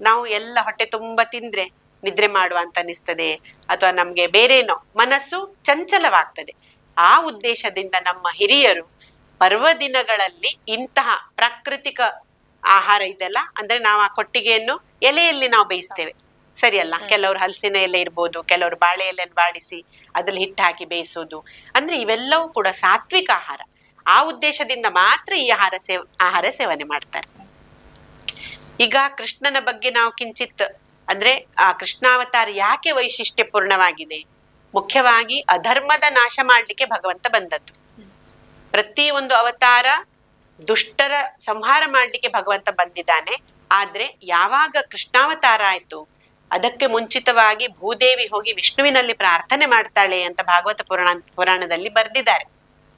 ನಾವು ಎಲ್ಲ ಹೊಟ್ಟೆ ತುಂಬಾ ತಿಂದ್ರೆ ನಿದ್ರೆ ಮಾಡುವ ಅಂತ ಅನಿಸ್ತದೆ, ಅಥವಾ ನಮ್ಗೆ ಬೇರೇನೋ ಮನಸ್ಸು ಚಂಚಲವಾಗ್ತದೆ. ಆ ಉದ್ದೇಶದಿಂದ ನಮ್ಮ ಹಿರಿಯರು ಪರ್ವದಿನಗಳಲ್ಲಿ ಇಂತಹ ಪ್ರಾಕೃತಿಕ ಆಹಾರ ಇದೆಲ್ಲ ಅಂದ್ರೆ ನಾವು ಆ ಕೊಟ್ಟಿಗೆಯನ್ನು ಎಲೆಯಲ್ಲಿ ನಾವು ಬೇಯಿಸ್ತೇವೆ, ಸರಿಯಲ್ಲ? ಕೆಲವರು ಹಲಸಿನ ಎಲೆ ಇರ್ಬೋದು, ಕೆಲವರು ಬಾಳೆ ಎಲೆಯನ್ನು ಬಾಡಿಸಿ ಅದ್ರಲ್ಲಿ ಹಿಟ್ಟು ಹಾಕಿ ಬೇಯಿಸೋದು. ಅಂದ್ರೆ ಇವೆಲ್ಲವೂ ಕೂಡ ಸಾತ್ವಿಕ ಆಹಾರ. ಆ ಉದ್ದೇಶದಿಂದ ಮಾತ್ರ ಈ ಆಹಾರ ಸೇವನೆ ಮಾಡ್ತಾರೆ. ಈಗ ಕೃಷ್ಣನ ಬಗ್ಗೆ ನಾವು ಕಿಂಚಿತ್ ಅಂದ್ರೆ ಆ ಕೃಷ್ಣಾವತಾರ ಯಾಕೆ ವೈಶಿಷ್ಟ್ಯಪೂರ್ಣವಾಗಿದೆ? ಮುಖ್ಯವಾಗಿ ಅಧರ್ಮದ ನಾಶ ಮಾಡ್ಲಿಕ್ಕೆ ಭಗವಂತ ಬಂದದ್ದು. ಪ್ರತಿ ಒಂದು ಅವತಾರ ದುಷ್ಟರ ಸಂಹಾರ ಮಾಡ್ಲಿಕ್ಕೆ ಭಗವಂತ ಬಂದಿದ್ದಾನೆ. ಆದ್ರೆ ಯಾವಾಗ ಕೃಷ್ಣಾವತಾರ ಆಯ್ತು ಅದಕ್ಕೆ ಮುಂಚಿತವಾಗಿ ಭೂದೇವಿ ಹೋಗಿ ವಿಷ್ಣುವಿನಲ್ಲಿ ಪ್ರಾರ್ಥನೆ ಮಾಡ್ತಾಳೆ ಅಂತ ಭಾಗವತ ಪುರಾಣದಲ್ಲಿ ಬರೆದಿದ್ದಾರೆ.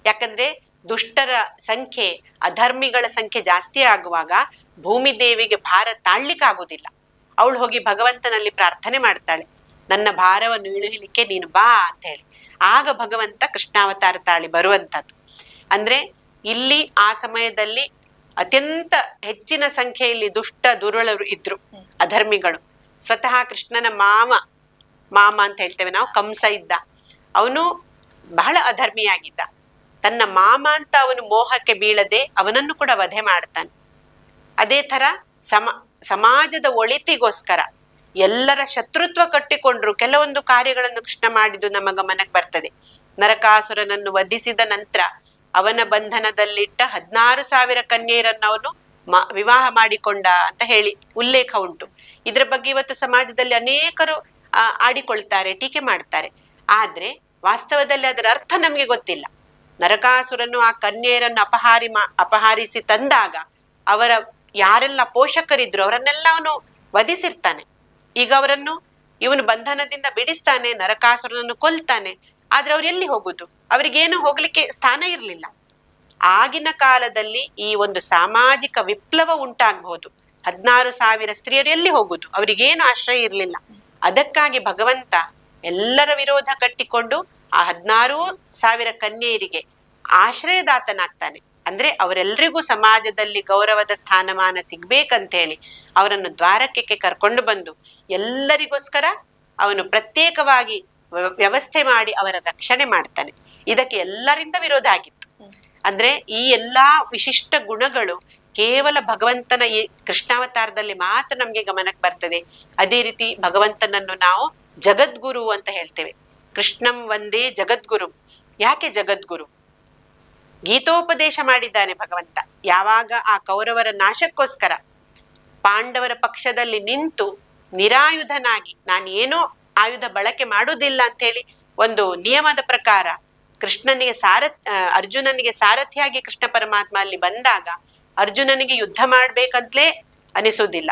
ಯಾಕಂದ್ರೆ ದುಷ್ಟರ ಸಂಖ್ಯೆ, ಅಧರ್ಮಿಗಳ ಸಂಖ್ಯೆ ಜಾಸ್ತಿ ಆಗುವಾಗ ಭೂಮಿ ದೇವಿಗೆ ಭಾರ ತಾಳ್ಲಿಕ್ಕಾಗೋದಿಲ್ಲ. ಅವಳು ಹೋಗಿ ಭಗವಂತನಲ್ಲಿ ಪ್ರಾರ್ಥನೆ ಮಾಡ್ತಾಳೆ, ನನ್ನ ಭಾರವನ್ನು ಇಳಿಲಿಕ್ಕೆ ನೀನು ಬಾ ಅಂತ ಹೇಳಿ. ಆಗ ಭಗವಂತ ಕೃಷ್ಣಾವತಾರ ತಾಳಿ ಬರುವಂತದ್ದು. ಅಂದ್ರೆ ಇಲ್ಲಿ ಆ ಸಮಯದಲ್ಲಿ ಅತ್ಯಂತ ಹೆಚ್ಚಿನ ಸಂಖ್ಯೆಯಲ್ಲಿ ದುಷ್ಟ ದುರುಳರು ಇದ್ರು, ಅಧರ್ಮಿಗಳು. ಸ್ವತಃ ಕೃಷ್ಣನ ಮಾಮ ಅಂತ ಹೇಳ್ತೇವೆ ನಾವು, ಕಂಸ ಇದ್ದ. ಅವನು ಬಹಳ ಅಧರ್ಮಿಯಾಗಿದ್ದ. ತನ್ನ ಮಾಮ ಅಂತ ಅವನು ಮೋಹಕ್ಕೆ ಬೀಳದೆ ಅವನನ್ನು ಕೂಡ ವಧೆ ಮಾಡ್ತಾನೆ. ಅದೇ ತರ ಸಮಾಜದ ಒಳಿತಿಗೋಸ್ಕರ ಎಲ್ಲರ ಶತ್ರುತ್ವ ಕಟ್ಟಿಕೊಂಡ್ರು ಕೆಲವೊಂದು ಕಾರ್ಯಗಳನ್ನು ಕೃಷ್ಣ ಮಾಡಿದ್ದು ನಮ್ಮ ಗಮನಕ್ಕೆ ಬರ್ತದೆ. ನರಕಾಸುರನನ್ನು ವಧಿಸಿದ ನಂತರ ಅವನ ಬಂಧನದಲ್ಲಿಟ್ಟ 16,000 ಕನ್ಯೆಯರನ್ನು ಅವನು ವಿವಾಹ ಮಾಡಿಕೊಂಡ ಅಂತ ಹೇಳಿ ಉಲ್ಲೇಖ ಉಂಟು. ಇದ್ರ ಬಗ್ಗೆ ಇವತ್ತು ಸಮಾಜದಲ್ಲಿ ಅನೇಕರು ಆಡಿಕೊಳ್ತಾರೆ, ಟೀಕೆ ಮಾಡ್ತಾರೆ. ಆದ್ರೆ ವಾಸ್ತವದಲ್ಲಿ ಅದರ ಅರ್ಥ ನಮ್ಗೆ ಗೊತ್ತಿಲ್ಲ. ನರಕಾಸುರನು ಆ ಕನ್ಯೆಯರನ್ನು ಅಪಹರಿಸಿ ತಂದಾಗ ಅವರ ಯಾರೆಲ್ಲ ಪೋಷಕರಿದ್ರು ಅವರನ್ನೆಲ್ಲ ಅವನು ವಧಿಸಿರ್ತಾನೆ. ಈಗ ಅವರನ್ನು ಇವನು ಬಂಧನದಿಂದ ಬಿಡಿಸ್ತಾನೆ, ನರಕಾಸುರನನ್ನು ಕೊಲ್ತಾನೆ. ಆದ್ರೆ ಅವ್ರು ಎಲ್ಲಿ ಹೋಗುದು? ಅವರಿಗೇನು ಹೋಗ್ಲಿಕ್ಕೆ ಸ್ಥಾನ ಇರ್ಲಿಲ್ಲ. ಆಗಿನ ಕಾಲದಲ್ಲಿ ಈ ಒಂದು ಸಾಮಾಜಿಕ ವಿಪ್ಲವ ಉಂಟಾಗಬಹುದು. 16,000 ಸ್ತ್ರೀಯರು ಎಲ್ಲಿ ಹೋಗುದು? ಅವರಿಗೇನು ಆಶ್ರಯ ಇರ್ಲಿಲ್ಲ. ಅದಕ್ಕಾಗಿ ಭಗವಂತ ಎಲ್ಲರ ವಿರೋಧ ಕಟ್ಟಿಕೊಂಡು ಆ 16,000 ಕನ್ಯೆಯರಿಗೆ ಆಶ್ರಯದಾತನಾಗ್ತಾನೆ. ಅಂದ್ರೆ ಅವರೆಲ್ಲರಿಗೂ ಸಮಾಜದಲ್ಲಿ ಗೌರವದ ಸ್ಥಾನಮಾನ ಸಿಗ್ಬೇಕಂತ ಹೇಳಿ ಅವರನ್ನು ದ್ವಾರಕ್ಕೆ ಕರ್ಕೊಂಡು ಬಂದು ಎಲ್ಲರಿಗೋಸ್ಕರ ಅವನು ಪ್ರತ್ಯೇಕವಾಗಿ ವ್ಯವಸ್ಥೆ ಮಾಡಿ ಅವರ ರಕ್ಷಣೆ ಮಾಡ್ತಾನೆ. ಇದಕ್ಕೆ ಎಲ್ಲರಿಂದ ವಿರೋಧ ಆಗಿತ್ತು. ಅಂದ್ರೆ ಈ ಎಲ್ಲಾ ವಿಶಿಷ್ಟ ಗುಣಗಳು ಕೇವಲ ಭಗವಂತನ ಈ ಕೃಷ್ಣಾವತಾರದಲ್ಲಿ ಮಾತ್ರ ನಮ್ಗೆ ಗಮನಕ್ಕೆ ಬರ್ತದೆ. ಅದೇ ರೀತಿ ಭಗವಂತನನ್ನು ನಾವು ಜಗದ್ಗುರು ಅಂತ ಹೇಳ್ತೇವೆ. ಕೃಷ್ಣಂ ವಂದೇ ಜಗದ್ಗುರು. ಯಾಕೆ ಜಗದ್ಗುರು? ಗೀತೋಪದೇಶ ಮಾಡಿದ್ದಾನೆ ಭಗವಂತ. ಯಾವಾಗ ಆ ಕೌರವರ ನಾಶಕ್ಕೋಸ್ಕರ ಪಾಂಡವರ ಪಕ್ಷದಲ್ಲಿ ನಿಂತು ನಿರಾಯುಧನಾಗಿ, ನಾನು ಏನೋ ಆಯುಧ ಬಳಕೆ ಮಾಡುವುದಿಲ್ಲ ಅಂತ ಹೇಳಿ ಒಂದು ನಿಯಮದ ಪ್ರಕಾರ ಕೃಷ್ಣನಿಗೆ ಅರ್ಜುನನಿಗೆ ಸಾರಥಿಯಾಗಿ ಕೃಷ್ಣ ಪರಮಾತ್ಮ ಅಲ್ಲಿ ಬಂದಾಗ ಅರ್ಜುನನಿಗೆ ಯುದ್ಧ ಮಾಡ್ಬೇಕಂತಲೇ ಅನಿಸುವುದಿಲ್ಲ.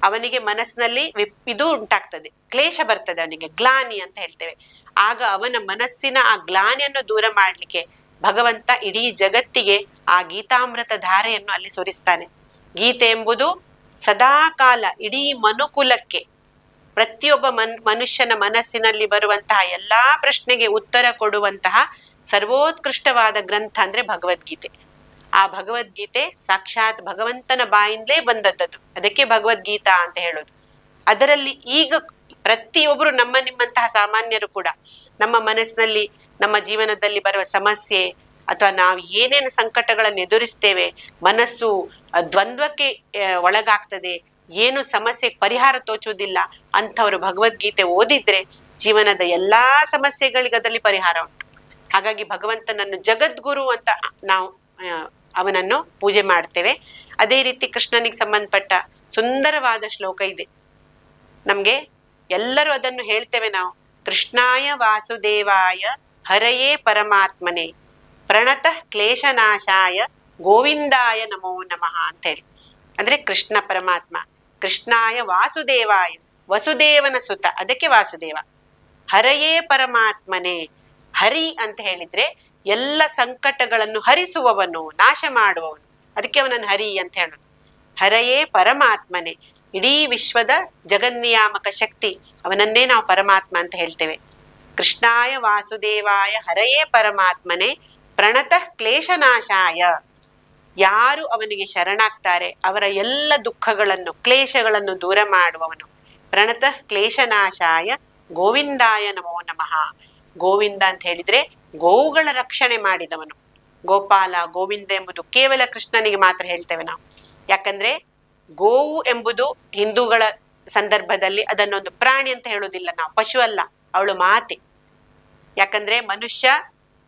ಅವನಿಗೆ ಮನಸ್ಸಿನಲ್ಲಿ ಇದು ಉಂಟಾಗ್ತದೆ, ಕ್ಲೇಶ ಬರ್ತದೆ, ಅವನಿಗೆ ಗ್ಲಾನಿ ಅಂತ ಹೇಳ್ತೇವೆ. ಆಗ ಅವನ ಮನಸ್ಸಿನ ಆ ಗ್ಲಾನಿಯನ್ನು ದೂರ ಮಾಡ್ಲಿಕ್ಕೆ ಭಗವಂತ ಇಡೀ ಜಗತ್ತಿಗೆ ಆ ಗೀತಾಮೃತ ಧಾರೆಯನ್ನು ಅಲ್ಲಿ ಸುರಿಸ್ತಾನೆ. ಗೀತೆ ಎಂಬುದು ಸದಾಕಾಲ ಇಡೀ ಮನುಕುಲಕ್ಕೆ, ಪ್ರತಿಯೊಬ್ಬ ಮನುಷ್ಯನ ಮನಸ್ಸಿನಲ್ಲಿ ಬರುವಂತಹ ಎಲ್ಲಾ ಪ್ರಶ್ನೆಗೆ ಉತ್ತರ ಕೊಡುವಂತಹ ಸರ್ವೋತ್ಕೃಷ್ಟವಾದ ಗ್ರಂಥ ಅಂದ್ರೆ ಭಗವದ್ಗೀತೆ. ಆ ಭಗವದ್ಗೀತೆ ಸಾಕ್ಷಾತ್ ಭಗವಂತನ ಬಾಯಿಂದಲೇ ಬಂದದ್ದು. ಅದಕ್ಕೆ ಭಗವದ್ಗೀತಾ ಅಂತ ಹೇಳೋದು. ಅದರಲ್ಲಿ ಈಗ ಪ್ರತಿಯೊಬ್ರು ನಿಮ್ಮಂತಹ ಸಾಮಾನ್ಯರು ಕೂಡ ನಮ್ಮ ಮನಸ್ಸಿನಲ್ಲಿ, ನಮ್ಮ ಜೀವನದಲ್ಲಿ ಬರುವ ಸಮಸ್ಯೆ ಅಥವಾ ನಾವು ಏನೇನು ಸಂಕಟಗಳನ್ನು ಎದುರಿಸ್ತೇವೆ, ಮನಸ್ಸು ದ್ವಂದ್ವಕ್ಕೆ ಒಳಗಾಗ್ತದೆ, ಏನು ಸಮಸ್ಯೆ ಪರಿಹಾರ ತೋಚುವುದಿಲ್ಲ ಅಂಥವ್ರು ಭಗವದ್ಗೀತೆ ಓದಿದ್ರೆ ಜೀವನದ ಎಲ್ಲಾ ಸಮಸ್ಯೆಗಳಿಗೆ ಅದರಲ್ಲಿ ಪರಿಹಾರ ಉಂಟು. ಹಾಗಾಗಿ ಭಗವಂತನನ್ನು ಜಗದ್ಗುರು ಅಂತ ನಾವು ಅವನನ್ನು ಪೂಜೆ ಮಾಡ್ತೇವೆ. ಅದೇ ರೀತಿ ಕೃಷ್ಣನಿಗೆ ಸಂಬಂಧಪಟ್ಟ ಸುಂದರವಾದ ಶ್ಲೋಕ ಇದೆ. ನಮ್ಗೆ ಎಲ್ಲರೂ ಅದನ್ನು ಹೇಳ್ತೇವೆ ನಾವು. ಕೃಷ್ಣಾಯ ವಾಸುದೇವಾಯ ಹರಯೇ ಪರಮಾತ್ಮನೆ ಪ್ರಣತಃ ಕ್ಲೇಶನಾಶಾಯ ಗೋವಿಂದಾಯ ನಮೋ ನಮಃ ಅಂತ ಹೇಳಿ. ಅಂದ್ರೆ ಕೃಷ್ಣ ಪರಮಾತ್ಮ, ಕೃಷ್ಣಾಯ ವಾಸುದೇವಾಯ, ವಸುದೇವನ ಸುತ, ಅದಕ್ಕೆ ವಾಸುದೇವ. ಹರಯೇ ಪರಮಾತ್ಮನೆ, ಹರಿ ಅಂತ ಹೇಳಿದ್ರೆ ಎಲ್ಲ ಸಂಕಟಗಳನ್ನು ಹರಿಸುವವನು, ನಾಶ ಮಾಡುವವನು, ಅದಕ್ಕೆ ಅವನನ್ನು ಹರಿ ಅಂತ ಹೇಳೋದು. ಹರಯೇ ಪರಮಾತ್ಮನೆ, ಇಡೀ ವಿಶ್ವದ ಜಗನ್ನಿಯಾಮಕ ಶಕ್ತಿ, ಅವನನ್ನೇ ನಾವು ಪರಮಾತ್ಮ ಅಂತ ಹೇಳ್ತೇವೆ. ಕೃಷ್ಣಾಯ ವಾಸುದೇವಾಯ ಹರಯೇ ಪರಮಾತ್ಮನೆ ಪ್ರಣತಃ ಕ್ಲೇಶನಾಶಾಯ. ಯಾರು ಅವನಿಗೆ ಶರಣಾಗ್ತಾರೆ ಅವರ ಎಲ್ಲ ದುಃಖಗಳನ್ನು, ಕ್ಲೇಶಗಳನ್ನು ದೂರ ಮಾಡುವವನು. ಪ್ರಣತಃ ಕ್ಲೇಶನಾಶಾಯ ಗೋವಿಂದಾಯ ನಮೋ ನಮಃ. ಗೋವಿಂದ ಅಂತ ಹೇಳಿದ್ರೆ ಗೋವುಗಳ ರಕ್ಷಣೆ ಮಾಡಿದವನು. ಗೋಪಾಲ, ಗೋವಿಂದ ಎಂಬುದು ಕೇವಲ ಕೃಷ್ಣನಿಗೆ ಮಾತ್ರ ಹೇಳ್ತೇವೆ ನಾವು. ಯಾಕಂದ್ರೆ ಗೋವು ಎಂಬುದು ಹಿಂದೂಗಳ ಸಂದರ್ಭದಲ್ಲಿ ಅದನ್ನೊಂದು ಪ್ರಾಣಿ ಅಂತ ಹೇಳೋದಿಲ್ಲ ನಾವು, ಪಶು ಅಲ್ಲ, ಅವಳು ಮಾತೆ. ಯಾಕಂದ್ರೆ ಮನುಷ್ಯ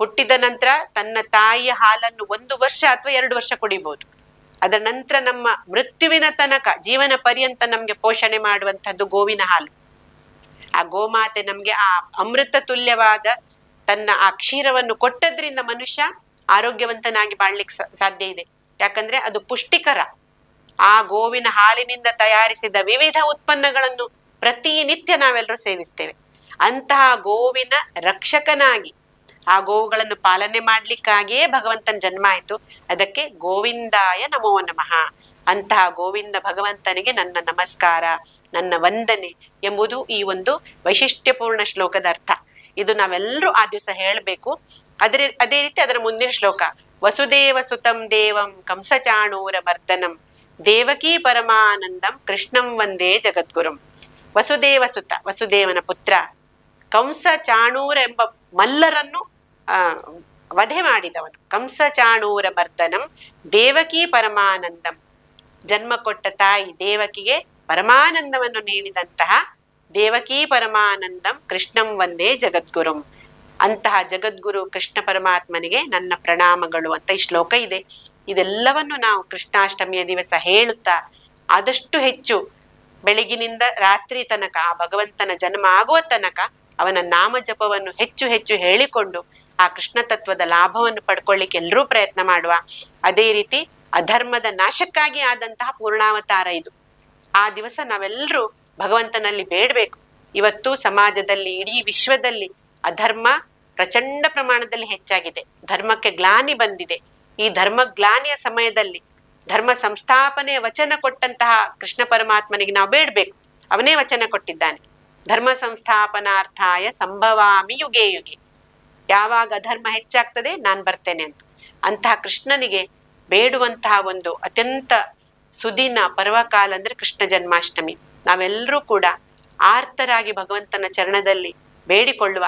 ಹುಟ್ಟಿದ ನಂತರ ತನ್ನ ತಾಯಿಯ ಹಾಲನ್ನು 1 ವರ್ಷ ಅಥವಾ 2 ವರ್ಷ ಕುಡಿಬಹುದು. ಅದರ ನಂತರ ನಮ್ಮ ಮೃತ್ಯುವಿನ ತನಕ, ಜೀವನ ಪರ್ಯಂತ ನಮ್ಗೆ ಪೋಷಣೆ ಮಾಡುವಂತಹದ್ದು ಗೋವಿನ ಹಾಲು. ಆ ಗೋಮಾತೆ ನಮ್ಗೆ ಆ ಅಮೃತ ತುಲ್ಯವಾದ ತನ್ನ ಆ ಕ್ಷೀರವನ್ನು ಕೊಟ್ಟದ್ರಿಂದ ಮನುಷ್ಯ ಆರೋಗ್ಯವಂತನಾಗಿ ಬಾಳ್ಲಿಕ್ಕೆ ಸಾಧ್ಯ ಇದೆ. ಯಾಕಂದ್ರೆ ಅದು ಪುಷ್ಟಿಕರ. ಆ ಗೋವಿನ ಹಾಲಿನಿಂದ ತಯಾರಿಸಿದ ವಿವಿಧ ಉತ್ಪನ್ನಗಳನ್ನು ಪ್ರತಿನಿತ್ಯ ನಾವೆಲ್ಲರೂ ಸೇವಿಸ್ತೇವೆ. ಅಂತಹ ಗೋವಿನ ರಕ್ಷಕನಾಗಿ ಆ ಗೋವುಗಳನ್ನು ಪಾಲನೆ ಮಾಡ್ಲಿಕ್ಕಾಗಿಯೇ ಭಗವಂತನ ಜನ್ಮ ಆಯ್ತು. ಅದಕ್ಕೆ ಗೋವಿಂದಾಯ ನಮೋ ನಮಃ. ಅಂತಹ ಗೋವಿಂದ ಭಗವಂತನಿಗೆ ನನ್ನ ನಮಸ್ಕಾರ, ನನ್ನ ವಂದನೆ ಎಂಬುದು ಈ ಒಂದು ವೈಶಿಷ್ಟ್ಯಪೂರ್ಣ ಶ್ಲೋಕದ ಅರ್ಥ. ಇದು ನಾವೆಲ್ಲರೂ ಆ ದಿವಸ ಹೇಳಬೇಕು. ಅದೇ ರೀತಿ ಅದರ ಮುಂದಿನ ಶ್ಲೋಕ, ವಸುದೇವ ಸುತಂ ದೇವಂ ಕಂಸಚಾಣೂರ ಮರ್ದನಂ ದೇವಕೀ ಪರಮಾನಂದಂ ಕೃಷ್ಣಂ ವಂದೇ ಜಗದ್ಗುರುಂ. ವಸುದೇವ ಸುತ, ವಸುದೇವನ ಪುತ್ರ, ಕಂಸ ಚಾಣೂರ ಎಂಬ ಮಲ್ಲರನ್ನು ವಧೆ ಮಾಡಿದವನು. ಕಂಸ ಚಾಣೂರ ಮರ್ದನಂ ದೇವಕೀ ಪರಮಾನಂದಂ, ಜನ್ಮ ಕೊಟ್ಟ ತಾಯಿ ದೇವಕಿಗೆ ಪರಮಾನಂದವನ್ನು ನೀಡಿದಂತಹ ದೇವಕೀ ಪರಮಾನಂದಂ ಕೃಷ್ಣಂ ವಂದೇ ಜಗದ್ಗುರುಂ. ಅಂತಹ ಜಗದ್ಗುರು ಕೃಷ್ಣ ಪರಮಾತ್ಮನಿಗೆ ನನ್ನ ಪ್ರಣಾಮಗಳು ಅಂತ ಈ ಶ್ಲೋಕ ಇದೆ. ಇದೆಲ್ಲವನ್ನು ನಾವು ಕೃಷ್ಣಾಷ್ಟಮಿಯ ದಿವಸ ಹೇಳುತ್ತಾ ಆದಷ್ಟು ಹೆಚ್ಚು ಬೆಳಗಿನಿಂದ ರಾತ್ರಿ ತನಕ, ಆ ಭಗವಂತನ ಜನ್ಮ ಆಗುವ ತನಕ ಅವನ ನಾಮ ಜಪವನ್ನು ಹೆಚ್ಚು ಹೆಚ್ಚು ಹೇಳಿಕೊಂಡು ಆ ಕೃಷ್ಣ ತತ್ವದ ಲಾಭವನ್ನು ಪಡ್ಕೊಳ್ಳಿಕ್ಕೆ ಎಲ್ಲರೂ ಪ್ರಯತ್ನ ಮಾಡುವ. ಅದೇ ರೀತಿ ಅಧರ್ಮದ ನಾಶಕ್ಕಾಗಿ ಆದಂತಹ ಪೂರ್ಣಾವತಾರ ಇದು. ಆ ದಿವಸ ನಾವೆಲ್ಲರೂ ಭಗವಂತನಲ್ಲಿ ಬೇಡಬೇಕು. ಇವತ್ತು ಸಮಾಜದಲ್ಲಿ, ಇಡೀ ವಿಶ್ವದಲ್ಲಿ ಅಧರ್ಮ ಪ್ರಚಂಡ ಪ್ರಮಾಣದಲ್ಲಿ ಹೆಚ್ಚಾಗಿದೆ. ಧರ್ಮಕ್ಕೆ ಗ್ಲಾನಿ ಬಂದಿದೆ. ಈ ಧರ್ಮ ಗ್ಲಾನಿಯ ಸಮಯದಲ್ಲಿ ಧರ್ಮ ಸಂಸ್ಥಾಪನೆಯ ವಚನ ಕೊಟ್ಟಂತಹ ಕೃಷ್ಣ ಪರಮಾತ್ಮನಿಗೆ ನಾವು ಬೇಡಬೇಕು. ಅವನೇ ವಚನ ಕೊಟ್ಟಿದ್ದಾನೆ, ಧರ್ಮ ಸಂಸ್ಥಾಪನಾರ್ಥಾಯ ಸಂಭವಾಮಿ ಯುಗೆ ಯುಗೆ. ಯಾವಾಗ ಅಧರ್ಮ ಹೆಚ್ಚಾಗ್ತದೆ ನಾನು ಬರ್ತೇನೆ ಅಂತ. ಅಂತಹ ಕೃಷ್ಣನಿಗೆ ಬೇಡುವಂತಹ ಒಂದು ಅತ್ಯಂತ ಸುದಿನ ಪರ್ವಕಾಲ ಅಂದ್ರೆ ಕೃಷ್ಣ ಜನ್ಮಾಷ್ಟಮಿ. ನಾವೆಲ್ಲರೂ ಕೂಡ ಆರ್ತರಾಗಿ ಭಗವಂತನ ಚರಣದಲ್ಲಿ ಬೇಡಿಕೊಳ್ಳುವ.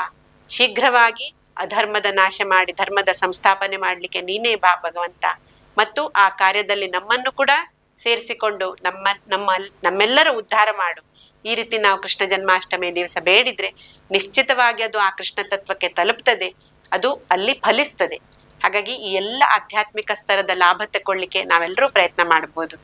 ಶೀಘ್ರವಾಗಿ ಅಧರ್ಮದ ನಾಶ ಮಾಡಿ ಧರ್ಮದ ಸಂಸ್ಥಾಪನೆ ಮಾಡ್ಲಿಕ್ಕೆ ನೀನೇ ಬಾ ಭಗವಂತ, ಮತ್ತು ಆ ಕಾರ್ಯದಲ್ಲಿ ನಮ್ಮನ್ನು ಕೂಡ ಸೇರಿಸಿಕೊಂಡು ನಮ್ಮೆಲ್ಲರ ಉದ್ಧಾರ ಮಾಡು. ಈ ರೀತಿ ನಾವು ಕೃಷ್ಣ ಜನ್ಮಾಷ್ಟಮಿ ದಿವಸ ಬೇಡಿದ್ರೆ ನಿಶ್ಚಿತವಾಗಿ ಅದು ಆ ಕೃಷ್ಣ ತತ್ವಕ್ಕೆ ತಲುಪ್ತದೆ, ಅದು ಅಲ್ಲಿ ಫಲಿಸ್ತದೆ. ಹಾಗಾಗಿ ಈ ಎಲ್ಲ ಆಧ್ಯಾತ್ಮಿಕ ಸ್ತರದ ಲಾಭ ತಗೊಳ್ಳಿಕ್ಕೆ ನಾವೆಲ್ಲರೂ ಪ್ರಯತ್ನ ಮಾಡಬಹುದು.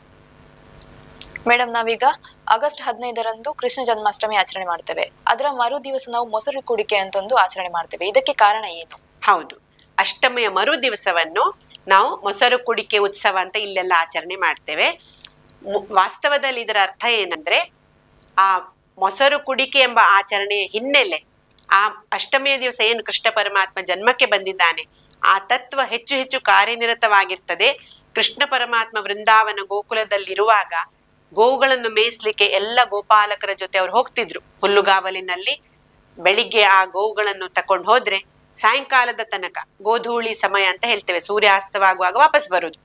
ಮೇಡಮ್, ನಾವೀಗ ಆಗಸ್ಟ್ 15ರಂದು ಕೃಷ್ಣ ಜನ್ಮಾಷ್ಟಮಿ ಆಚರಣೆ ಮಾಡ್ತೇವೆ. ಅದರ ಮರು ದಿವಸ ನಾವು ಮೊಸರು ಕುಡಿಕೆ ಅಂತ ಒಂದು ಆಚರಣೆ ಮಾಡ್ತೇವೆ. ಇದಕ್ಕೆ ಕಾರಣ ಏನು? ಹೌದು, ಅಷ್ಟಮಿಯ ಮರು ದಿವಸವನ್ನು ನಾವು ಮೊಸರು ಕುಡಿಕೆ ಉತ್ಸವ ಅಂತ ಇಲ್ಲೆಲ್ಲ ಆಚರಣೆ ಮಾಡ್ತೇವೆ. ವಾಸ್ತವದಲ್ಲಿ ಇದರ ಅರ್ಥ ಏನಂದ್ರೆ, ಆ ಮೊಸರು ಕುಡಿಕೆ ಎಂಬ ಆಚರಣೆಯ ಹಿನ್ನೆಲೆ, ಆ ಅಷ್ಟಮಿಯ ದಿವಸ ಏನು ಕೃಷ್ಣ ಪರಮಾತ್ಮ ಜನ್ಮಕ್ಕೆ ಬಂದಿದ್ದಾನೆ ಆ ತತ್ವ ಹೆಚ್ಚು ಹೆಚ್ಚು ಕಾರ್ಯನಿರತವಾಗಿರ್ತದೆ. ಕೃಷ್ಣ ಪರಮಾತ್ಮ ವೃಂದಾವನ ಗೋಕುಲದಲ್ಲಿರುವಾಗ ಗೋವುಗಳನ್ನು ಮೇಯಿಸ್ಲಿಕ್ಕೆ ಎಲ್ಲ ಗೋಪಾಲಕರ ಜೊತೆ ಅವ್ರು ಹೋಗ್ತಿದ್ರು ಹುಲ್ಲುಗಾವಲಿನಲ್ಲಿ. ಬೆಳಿಗ್ಗೆ ಆ ಗೋವುಗಳನ್ನು ತಕೊಂಡು ಹೋದ್ರೆ ಸಾಯಂಕಾಲದ ತನಕ, ಗೋಧೂಳಿ ಸಮಯ ಅಂತ ಹೇಳ್ತೇವೆ, ಸೂರ್ಯಾಸ್ತವಾಗುವಾಗ ವಾಪಸ್ ಬರುದು.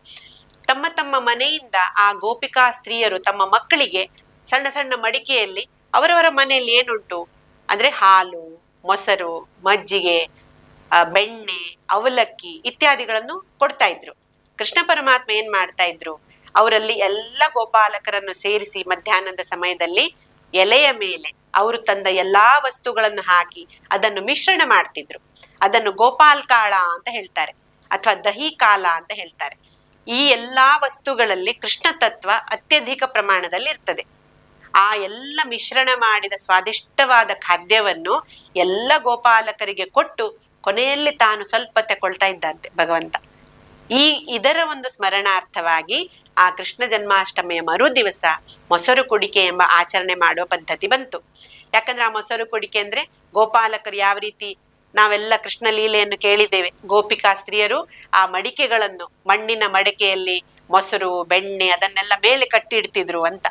ತಮ್ಮ ತಮ್ಮ ಮನೆಯಿಂದ ಆ ಗೋಪಿಕಾ ಸ್ತ್ರೀಯರು ತಮ್ಮ ಮಕ್ಕಳಿಗೆ ಸಣ್ಣ ಸಣ್ಣ ಮಡಿಕೆಯಲ್ಲಿ ಅವರವರ ಮನೆಯಲ್ಲಿ ಏನುಂಟು ಅಂದ್ರೆ ಹಾಲು, ಮೊಸರು, ಮಜ್ಜಿಗೆ, ಬೆಣ್ಣೆ, ಅವಲಕ್ಕಿ ಇತ್ಯಾದಿಗಳನ್ನು ಕೊಡ್ತಾ ಇದ್ರು. ಕೃಷ್ಣ ಪರಮಾತ್ಮ ಏನ್ ಮಾಡ್ತಾ ಇದ್ರು, ಅವರಲ್ಲಿ ಎಲ್ಲ ಗೋಪಾಲಕರನ್ನು ಸೇರಿಸಿ ಮಧ್ಯಾಹ್ನದ ಸಮಯದಲ್ಲಿ ಎಲೆಯ ಮೇಲೆ ಅವರು ತಂದ ಎಲ್ಲಾ ವಸ್ತುಗಳನ್ನು ಹಾಕಿ ಅದನ್ನು ಮಿಶ್ರಣ ಮಾಡ್ತಿದ್ರು. ಅದನ್ನು ಗೋಪಾಲ್ ಕಾಳ ಅಂತ ಹೇಳ್ತಾರೆ, ಅಥವಾ ದಹಿ ಕಾಲ ಅಂತ ಹೇಳ್ತಾರೆ. ಈ ಎಲ್ಲಾ ವಸ್ತುಗಳಲ್ಲಿ ಕೃಷ್ಣ ತತ್ವ ಅತ್ಯಧಿಕ ಪ್ರಮಾಣದಲ್ಲಿ ಇರ್ತದೆ. ಆ ಎಲ್ಲ ಮಿಶ್ರಣ ಮಾಡಿದ ಸ್ವಾದಿಷ್ಟವಾದ ಖಾದ್ಯವನ್ನು ಎಲ್ಲ ಗೋಪಾಲಕರಿಗೆ ಕೊಟ್ಟು ಕೊನೆಯಲ್ಲಿ ತಾನು ಸ್ವಲ್ಪ ತಗೊಳ್ತಾ ಇದ್ದಂತೆ ಭಗವಂತ. ಇದರ ಒಂದು ಸ್ಮರಣಾರ್ಥವಾಗಿ ಆ ಕೃಷ್ಣ ಜನ್ಮಾಷ್ಟಮಿಯ ಮರು ದಿವಸ ಮೊಸರು ಕುಡಿಕೆ ಎಂಬ ಆಚರಣೆ ಮಾಡುವ ಪದ್ಧತಿ ಬಂತು. ಯಾಕಂದ್ರೆ ಆ ಮೊಸರು ಕುಡಿಕೆ ಅಂದ್ರೆ ಗೋಪಾಲಕರು ಯಾವ ರೀತಿ, ನಾವೆಲ್ಲ ಕೃಷ್ಣ ಲೀಲೆಯನ್ನು ಕೇಳಿದ್ದೇವೆ, ಗೋಪಿಕಾ ಸ್ತ್ರೀಯರು ಆ ಮಡಿಕೆಗಳನ್ನು ಮಣ್ಣಿನ ಮಡಿಕೆಯಲ್ಲಿ ಮೊಸರು, ಬೆಣ್ಣೆ ಅದನ್ನೆಲ್ಲ ಮೇಲೆ ಕಟ್ಟಿಡ್ತಿದ್ರು ಅಂತ.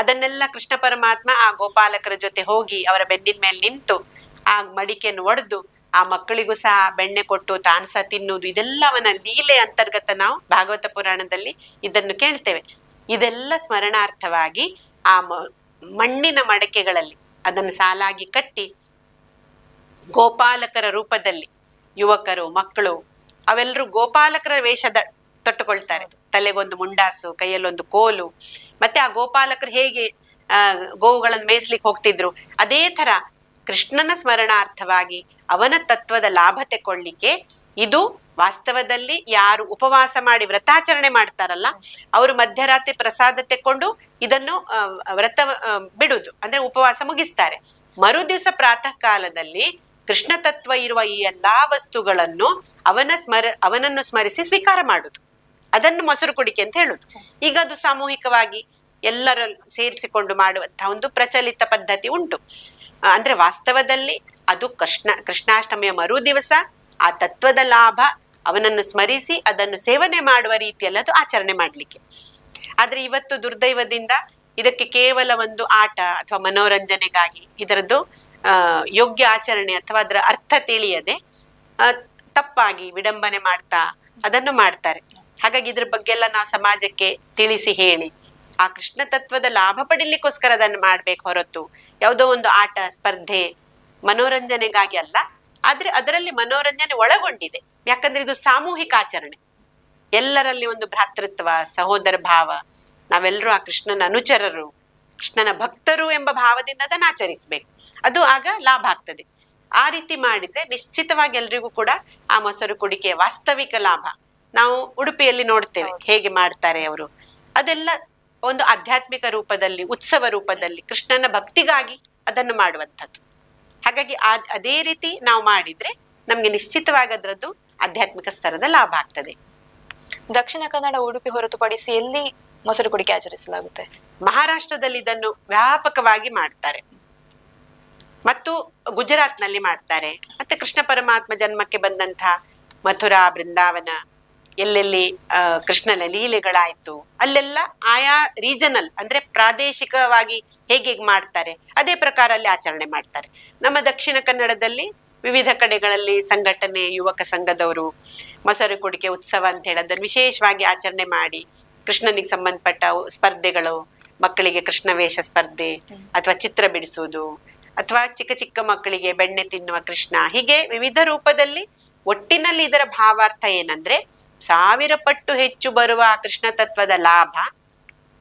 ಅದನ್ನೆಲ್ಲ ಕೃಷ್ಣ ಪರಮಾತ್ಮ ಆ ಗೋಪಾಲಕರ ಜೊತೆ ಹೋಗಿ ಅವರ ಬೆನ್ನಿನ ಮೇಲೆ ನಿಂತು ಆ ಮಡಿಕೆಯನ್ನು ಒಡೆದು ಆ ಮಕ್ಕಳಿಗೂ ಸಹ ಬೆಣ್ಣೆ ಕೊಟ್ಟು ತಾನು ಸಹ ತಿನ್ನುವುದು, ಇದೆಲ್ಲ ಅವನ ಲೀಲೆ ಅಂತರ್ಗತ ನಾವು ಭಾಗವತ ಪುರಾಣದಲ್ಲಿ ಇದನ್ನು ಕೇಳ್ತೇವೆ. ಇದೆಲ್ಲ ಸ್ಮರಣಾರ್ಥವಾಗಿ ಆ ಮಣ್ಣಿನ ಮಡಕೆಗಳಲ್ಲಿ ಅದನ್ನು ಸಾಲಾಗಿ ಕಟ್ಟಿ ಗೋಪಾಲಕರ ರೂಪದಲ್ಲಿ ಯುವಕರು, ಮಕ್ಕಳು ಅವೆಲ್ಲರೂ ಗೋಪಾಲಕರ ವೇಷದ ತೊಟ್ಟುಕೊಳ್ತಾರೆ. ತಲೆಗೊಂದು ಮುಂಡಾಸು, ಕೈಯಲ್ಲೊಂದು ಕೋಲು. ಮತ್ತೆ ಆ ಗೋಪಾಲಕರು ಹೇಗೆ ಗೋವುಗಳನ್ನು ಮೇಯಿಸ್ಲಿಕ್ಕೆ ಹೋಗ್ತಿದ್ರು, ಅದೇ ತರ ಕೃಷ್ಣನ ಸ್ಮರಣಾರ್ಥವಾಗಿ ಅವನ ತತ್ವದ ಲಾಭ ತೆಕ್ಕೊಳ್ಳಿಕ್ಕೆ ಇದು ವಾಸ್ತವದಲ್ಲಿ ಯಾರು ಉಪವಾಸ ಮಾಡಿ ವ್ರತಾಚರಣೆ ಮಾಡ್ತಾರಲ್ಲ, ಅವರು ಮಧ್ಯರಾತ್ರಿ ಪ್ರಸಾದ ತೆಕ್ಕೊಂಡು ಇದನ್ನು ವ್ರತ ಬಿಡುದು ಅಂದ್ರೆ ಉಪವಾಸ ಮುಗಿಸ್ತಾರೆ. ಮರು ದಿವಸ ಪ್ರಾತಃ ಕಾಲದಲ್ಲಿ ಕೃಷ್ಣ ತತ್ವ ಇರುವ ಈ ಎಲ್ಲಾ ವಸ್ತುಗಳನ್ನು ಅವನನ್ನು ಸ್ಮರಿಸಿ ಸ್ವೀಕಾರ ಮಾಡುದು, ಅದನ್ನು ಮೊಸರು ಕುಡಿಕೆ ಅಂತ ಹೇಳುದು. ಈಗ ಅದು ಸಾಮೂಹಿಕವಾಗಿ ಎಲ್ಲರ ಸೇರಿಸಿಕೊಂಡು ಮಾಡುವಂತಹ ಒಂದು ಪ್ರಚಲಿತ ಪದ್ಧತಿ ಉಂಟು. ಅಂದ್ರೆ ವಾಸ್ತವದಲ್ಲಿ ಅದು ಕೃಷ್ಣಾಷ್ಟಮಿಯ ಮರು ದಿವಸ ಆ ತತ್ವದ ಲಾಭ ಅವನನ್ನು ಸ್ಮರಿಸಿ ಅದನ್ನು ಸೇವನೆ ಮಾಡುವ ರೀತಿಯಲ್ಲಿ ಅದು ಆಚರಣೆ ಮಾಡ್ಲಿಕ್ಕೆ. ಆದ್ರೆ ಇವತ್ತು ದುರ್ದೈವದಿಂದ ಇದಕ್ಕೆ ಕೇವಲ ಒಂದು ಆಟ ಅಥವಾ ಮನೋರಂಜನೆಗಾಗಿ ಇದರದ್ದು ಯೋಗ್ಯ ಆಚರಣೆ ಅಥವಾ ಅದರ ಅರ್ಥ ತಿಳಿಯದೆ ತಪ್ಪಾಗಿ ವಿಡಂಬನೆ ಮಾಡ್ತಾ ಅದನ್ನು ಮಾಡ್ತಾರೆ. ಹಾಗಾಗಿ ಇದ್ರ ಬಗ್ಗೆ ಎಲ್ಲ ನಾವು ಸಮಾಜಕ್ಕೆ ತಿಳಿಸಿ ಹೇಳಿ ಆ ಕೃಷ್ಣ ತತ್ವದ ಲಾಭ ಪಡಿಲಿಕ್ಕೋಸ್ಕರ ಅದನ್ನು ಮಾಡ್ಬೇಕು ಹೊರತು ಯಾವುದೋ ಒಂದು ಆಟ ಸ್ಪರ್ಧೆ ಮನೋರಂಜನೆಗಾಗಿ ಅಲ್ಲ. ಆದ್ರೆ ಅದರಲ್ಲಿ ಮನೋರಂಜನೆ ಒಳಗೊಂಡಿದೆ. ಯಾಕಂದ್ರೆ ಇದು ಸಾಮೂಹಿಕ ಆಚರಣೆ, ಎಲ್ಲರಲ್ಲಿ ಒಂದು ಭ್ರಾತೃತ್ವ, ಸಹೋದರ ಭಾವ, ನಾವೆಲ್ಲರೂ ಆ ಕೃಷ್ಣನ ಅನುಚರರು, ಕೃಷ್ಣನ ಭಕ್ತರು ಎಂಬ ಭಾವದಿಂದ ಅದನ್ನು ಆಚರಿಸ್ಬೇಕು. ಅದು ಆಗ ಲಾಭ ಆಗ್ತದೆ. ಆ ರೀತಿ ಮಾಡಿದ್ರೆ ನಿಶ್ಚಿತವಾಗಿ ಎಲ್ರಿಗೂ ಕೂಡ ಆ ಮೊಸರು ಕುಡಿಕೆಯ ವಾಸ್ತವಿಕ ಲಾಭ ನಾವು ಉಡುಪಿಯಲ್ಲಿ ನೋಡ್ತೇವೆ ಹೇಗೆ ಮಾಡ್ತಾರೆ ಅವರು. ಅದೆಲ್ಲ ಒಂದು ಆಧ್ಯಾತ್ಮಿಕ ರೂಪದಲ್ಲಿ, ಉತ್ಸವ ರೂಪದಲ್ಲಿ ಕೃಷ್ಣನ ಭಕ್ತಿಗಾಗಿ ಅದನ್ನು ಮಾಡುವಂಥದ್ದು. ಹಾಗಾಗಿ ಅದೇ ರೀತಿ ನಾವು ಮಾಡಿದ್ರೆ ನಮ್ಗೆ ನಿಶ್ಚಿತವಾಗಿ ಅದರದ್ದು ಆಧ್ಯಾತ್ಮಿಕ ಸ್ತರದ ಲಾಭ ಆಗ್ತದೆ. ದಕ್ಷಿಣ ಕನ್ನಡ, ಉಡುಪಿ ಹೊರತುಪಡಿಸಿ ಎಲ್ಲಿ ಮೊಸರು ಕುಡಿಕೆ ಆಚರಿಸಲಾಗುತ್ತೆ? ಮಹಾರಾಷ್ಟ್ರದಲ್ಲಿ ಇದನ್ನು ವ್ಯಾಪಕವಾಗಿ ಮಾಡ್ತಾರೆ, ಮತ್ತು ಗುಜರಾತ್ನಲ್ಲಿ ಮಾಡ್ತಾರೆ. ಮತ್ತೆ ಕೃಷ್ಣ ಪರಮಾತ್ಮ ಜನ್ಮಕ್ಕೆ ಬಂದಂತಹ ಮಥುರಾ, ಬೃಂದಾವನ, ಎಲ್ಲೆಲ್ಲಿ ಕೃಷ್ಣನ ಲೀಲೆಗಳಾಯ್ತು ಅಲ್ಲೆಲ್ಲ ಆಯಾ ರೀಜನಲ್ ಅಂದ್ರೆ ಪ್ರಾದೇಶಿಕವಾಗಿ ಹೇಗೆ ಮಾಡ್ತಾರೆ ಅದೇ ಪ್ರಕಾರ ಅಲ್ಲಿ ಆಚರಣೆ ಮಾಡ್ತಾರೆ. ನಮ್ಮ ದಕ್ಷಿಣ ಕನ್ನಡದಲ್ಲಿ ವಿವಿಧ ಕಡೆಗಳಲ್ಲಿ ಸಂಘಟನೆ, ಯುವಕ ಸಂಘದವರು ಮೊಸರು ಕುಡಿಕೆ ಉತ್ಸವ ಅಂತ ಹೇಳಿ ಅದನ್ನು ವಿಶೇಷವಾಗಿ ಆಚರಣೆ ಮಾಡಿ ಕೃಷ್ಣನಿಗೆ ಸಂಬಂಧಪಟ್ಟ ಸ್ಪರ್ಧೆಗಳು, ಮಕ್ಕಳಿಗೆ ಕೃಷ್ಣ ವೇಷ ಸ್ಪರ್ಧೆ ಅಥವಾ ಚಿತ್ರ ಬಿಡಿಸುವುದು, ಅಥವಾ ಚಿಕ್ಕ ಚಿಕ್ಕ ಮಕ್ಕಳಿಗೆ ಬೆಣ್ಣೆ ತಿನ್ನುವ ಕೃಷ್ಣ, ಹೀಗೆ ವಿವಿಧ ರೂಪದಲ್ಲಿ. ಒಟ್ಟಿನಲ್ಲಿ ಇದರ ಭಾವಾರ್ಥ ಏನಂದ್ರೆ 1000 ಪಟ್ಟು ಹೆಚ್ಚು ಬರುವ ಕೃಷ್ಣ ತತ್ವದ ಲಾಭ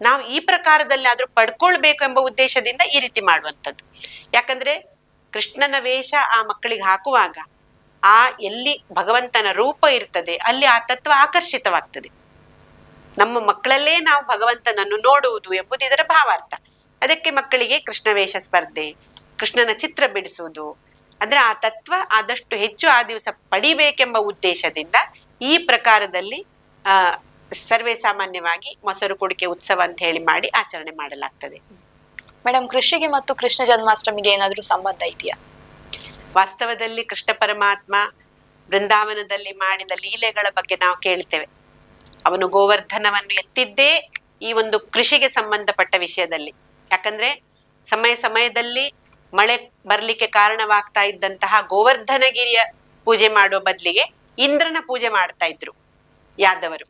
ನಾವು ಈ ಪ್ರಕಾರದಲ್ಲಿ ಆದ್ರೂ ಪಡ್ಕೊಳ್ಬೇಕು ಎಂಬ ಉದ್ದೇಶದಿಂದ ಈ ರೀತಿ ಮಾಡುವಂಥದ್ದು. ಯಾಕಂದ್ರೆ ಕೃಷ್ಣನ ವೇಷ ಆ ಮಕ್ಕಳಿಗೆ ಹಾಕುವಾಗ ಆ ಎಲ್ಲಿ ಭಗವಂತನ ರೂಪ ಇರ್ತದೆ ಅಲ್ಲಿ ಆ ತತ್ವ ಆಕರ್ಷಿತವಾಗ್ತದೆ. ನಮ್ಮ ಮಕ್ಕಳಲ್ಲೇ ನಾವು ಭಗವಂತನನ್ನು ನೋಡುವುದು ಎಂಬುದು ಇದರ ಭಾವಾರ್ಥ. ಅದಕ್ಕೆ ಮಕ್ಕಳಿಗೆ ಕೃಷ್ಣ ವೇಷ ಸ್ಪರ್ಧೆ, ಕೃಷ್ಣನ ಚಿತ್ರ ಬಿಡಿಸುವುದು, ಅಂದ್ರೆ ಆ ತತ್ವ ಆದಷ್ಟು ಹೆಚ್ಚು ಆ ದಿವಸ ಪಡಿಬೇಕೆಂಬ ಉದ್ದೇಶದಿಂದ ಈ ಪ್ರಕಾರದಲ್ಲಿ ಸರ್ವೇ ಸಾಮಾನ್ಯವಾಗಿ ಮೊಸರು ಕುಡಿಕೆ ಉತ್ಸವ ಅಂತ ಹೇಳಿ ಮಾಡಿ ಆಚರಣೆ ಮಾಡಲಾಗ್ತದೆ. ಮೇಡಮ್, ಕೃಷಿಗೆ ಮತ್ತು ಕೃಷ್ಣ ಜನ್ಮಾಷ್ಟಮಿಗೆ ಏನಾದ್ರೂ ಸಂಬಂಧ ಇದೆಯಾ? ವಾಸ್ತವದಲ್ಲಿ ಕೃಷ್ಣ ಪರಮಾತ್ಮ ಬೃಂದಾವನದಲ್ಲಿ ಮಾಡಿದ ಲೀಲೆಗಳ ಬಗ್ಗೆ ನಾವು ಕೇಳ್ತೇವೆ. ಅವನು ಗೋವರ್ಧನವನ್ನು ಎತ್ತಿದ್ದೇ ಈ ಒಂದು ಕೃಷಿಗೆ ಸಂಬಂಧಪಟ್ಟ ವಿಷಯದಲ್ಲಿ. ಯಾಕಂದ್ರೆ ಸಮಯದಲ್ಲಿ ಮಳೆ ಬರ್ಲಿಕ್ಕೆ ಕಾರಣವಾಗ್ತಾ ಇದ್ದಂತಹ ಗೋವರ್ಧನಗಿರಿಯ ಪೂಜೆ ಮಾಡುವ ಬದಲಿಗೆ ಇಂದ್ರನ ಪೂಜೆ ಮಾಡ್ತಾ ಇದ್ರು ಯಾದವರು.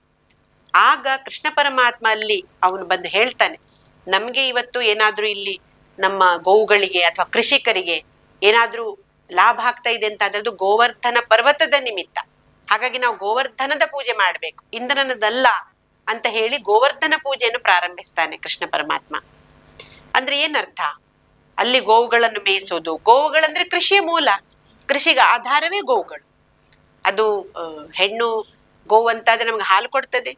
ಆಗ ಕೃಷ್ಣ ಪರಮಾತ್ಮ ಅಲ್ಲಿ ಅವನು ಬಂದು ಹೇಳ್ತಾನೆ, ನಮ್ಗೆ ಇವತ್ತು ಏನಾದ್ರೂ ಇಲ್ಲಿ ನಮ್ಮ ಗೋವುಗಳಿಗೆ ಅಥವಾ ಕೃಷಿಕರಿಗೆ ಏನಾದ್ರೂ ಲಾಭ ಆಗ್ತಾ ಇದೆ ಅಂತ ಅದ್ರದ್ದು ಗೋವರ್ಧನ ಪರ್ವತದ ನಿಮಿತ್ತ. ಹಾಗಾಗಿ ನಾವು ಗೋವರ್ಧನದ ಪೂಜೆ ಮಾಡ್ಬೇಕು, ಇಂದ್ರನದಲ್ಲ ಅಂತ ಹೇಳಿ ಗೋವರ್ಧನ ಪೂಜೆಯನ್ನು ಪ್ರಾರಂಭಿಸ್ತಾನೆ ಕೃಷ್ಣ ಪರಮಾತ್ಮ. ಅಂದ್ರೆ ಏನರ್ಥ? ಅಲ್ಲಿ ಗೋವುಗಳನ್ನು ಮೇಯಿಸೋದು. ಗೋವುಗಳಂದ್ರೆ ಕೃಷಿಯ ಮೂಲ, ಕೃಷಿಗೆ ಆಧಾರವೇ ಗೋವುಗಳು. ಅದು ಹೆಣ್ಣು ಗೋವು ಅಂತಾದ್ರೆ ನಮ್ಗೆ ಹಾಲು ಕೊಡ್ತದೆ,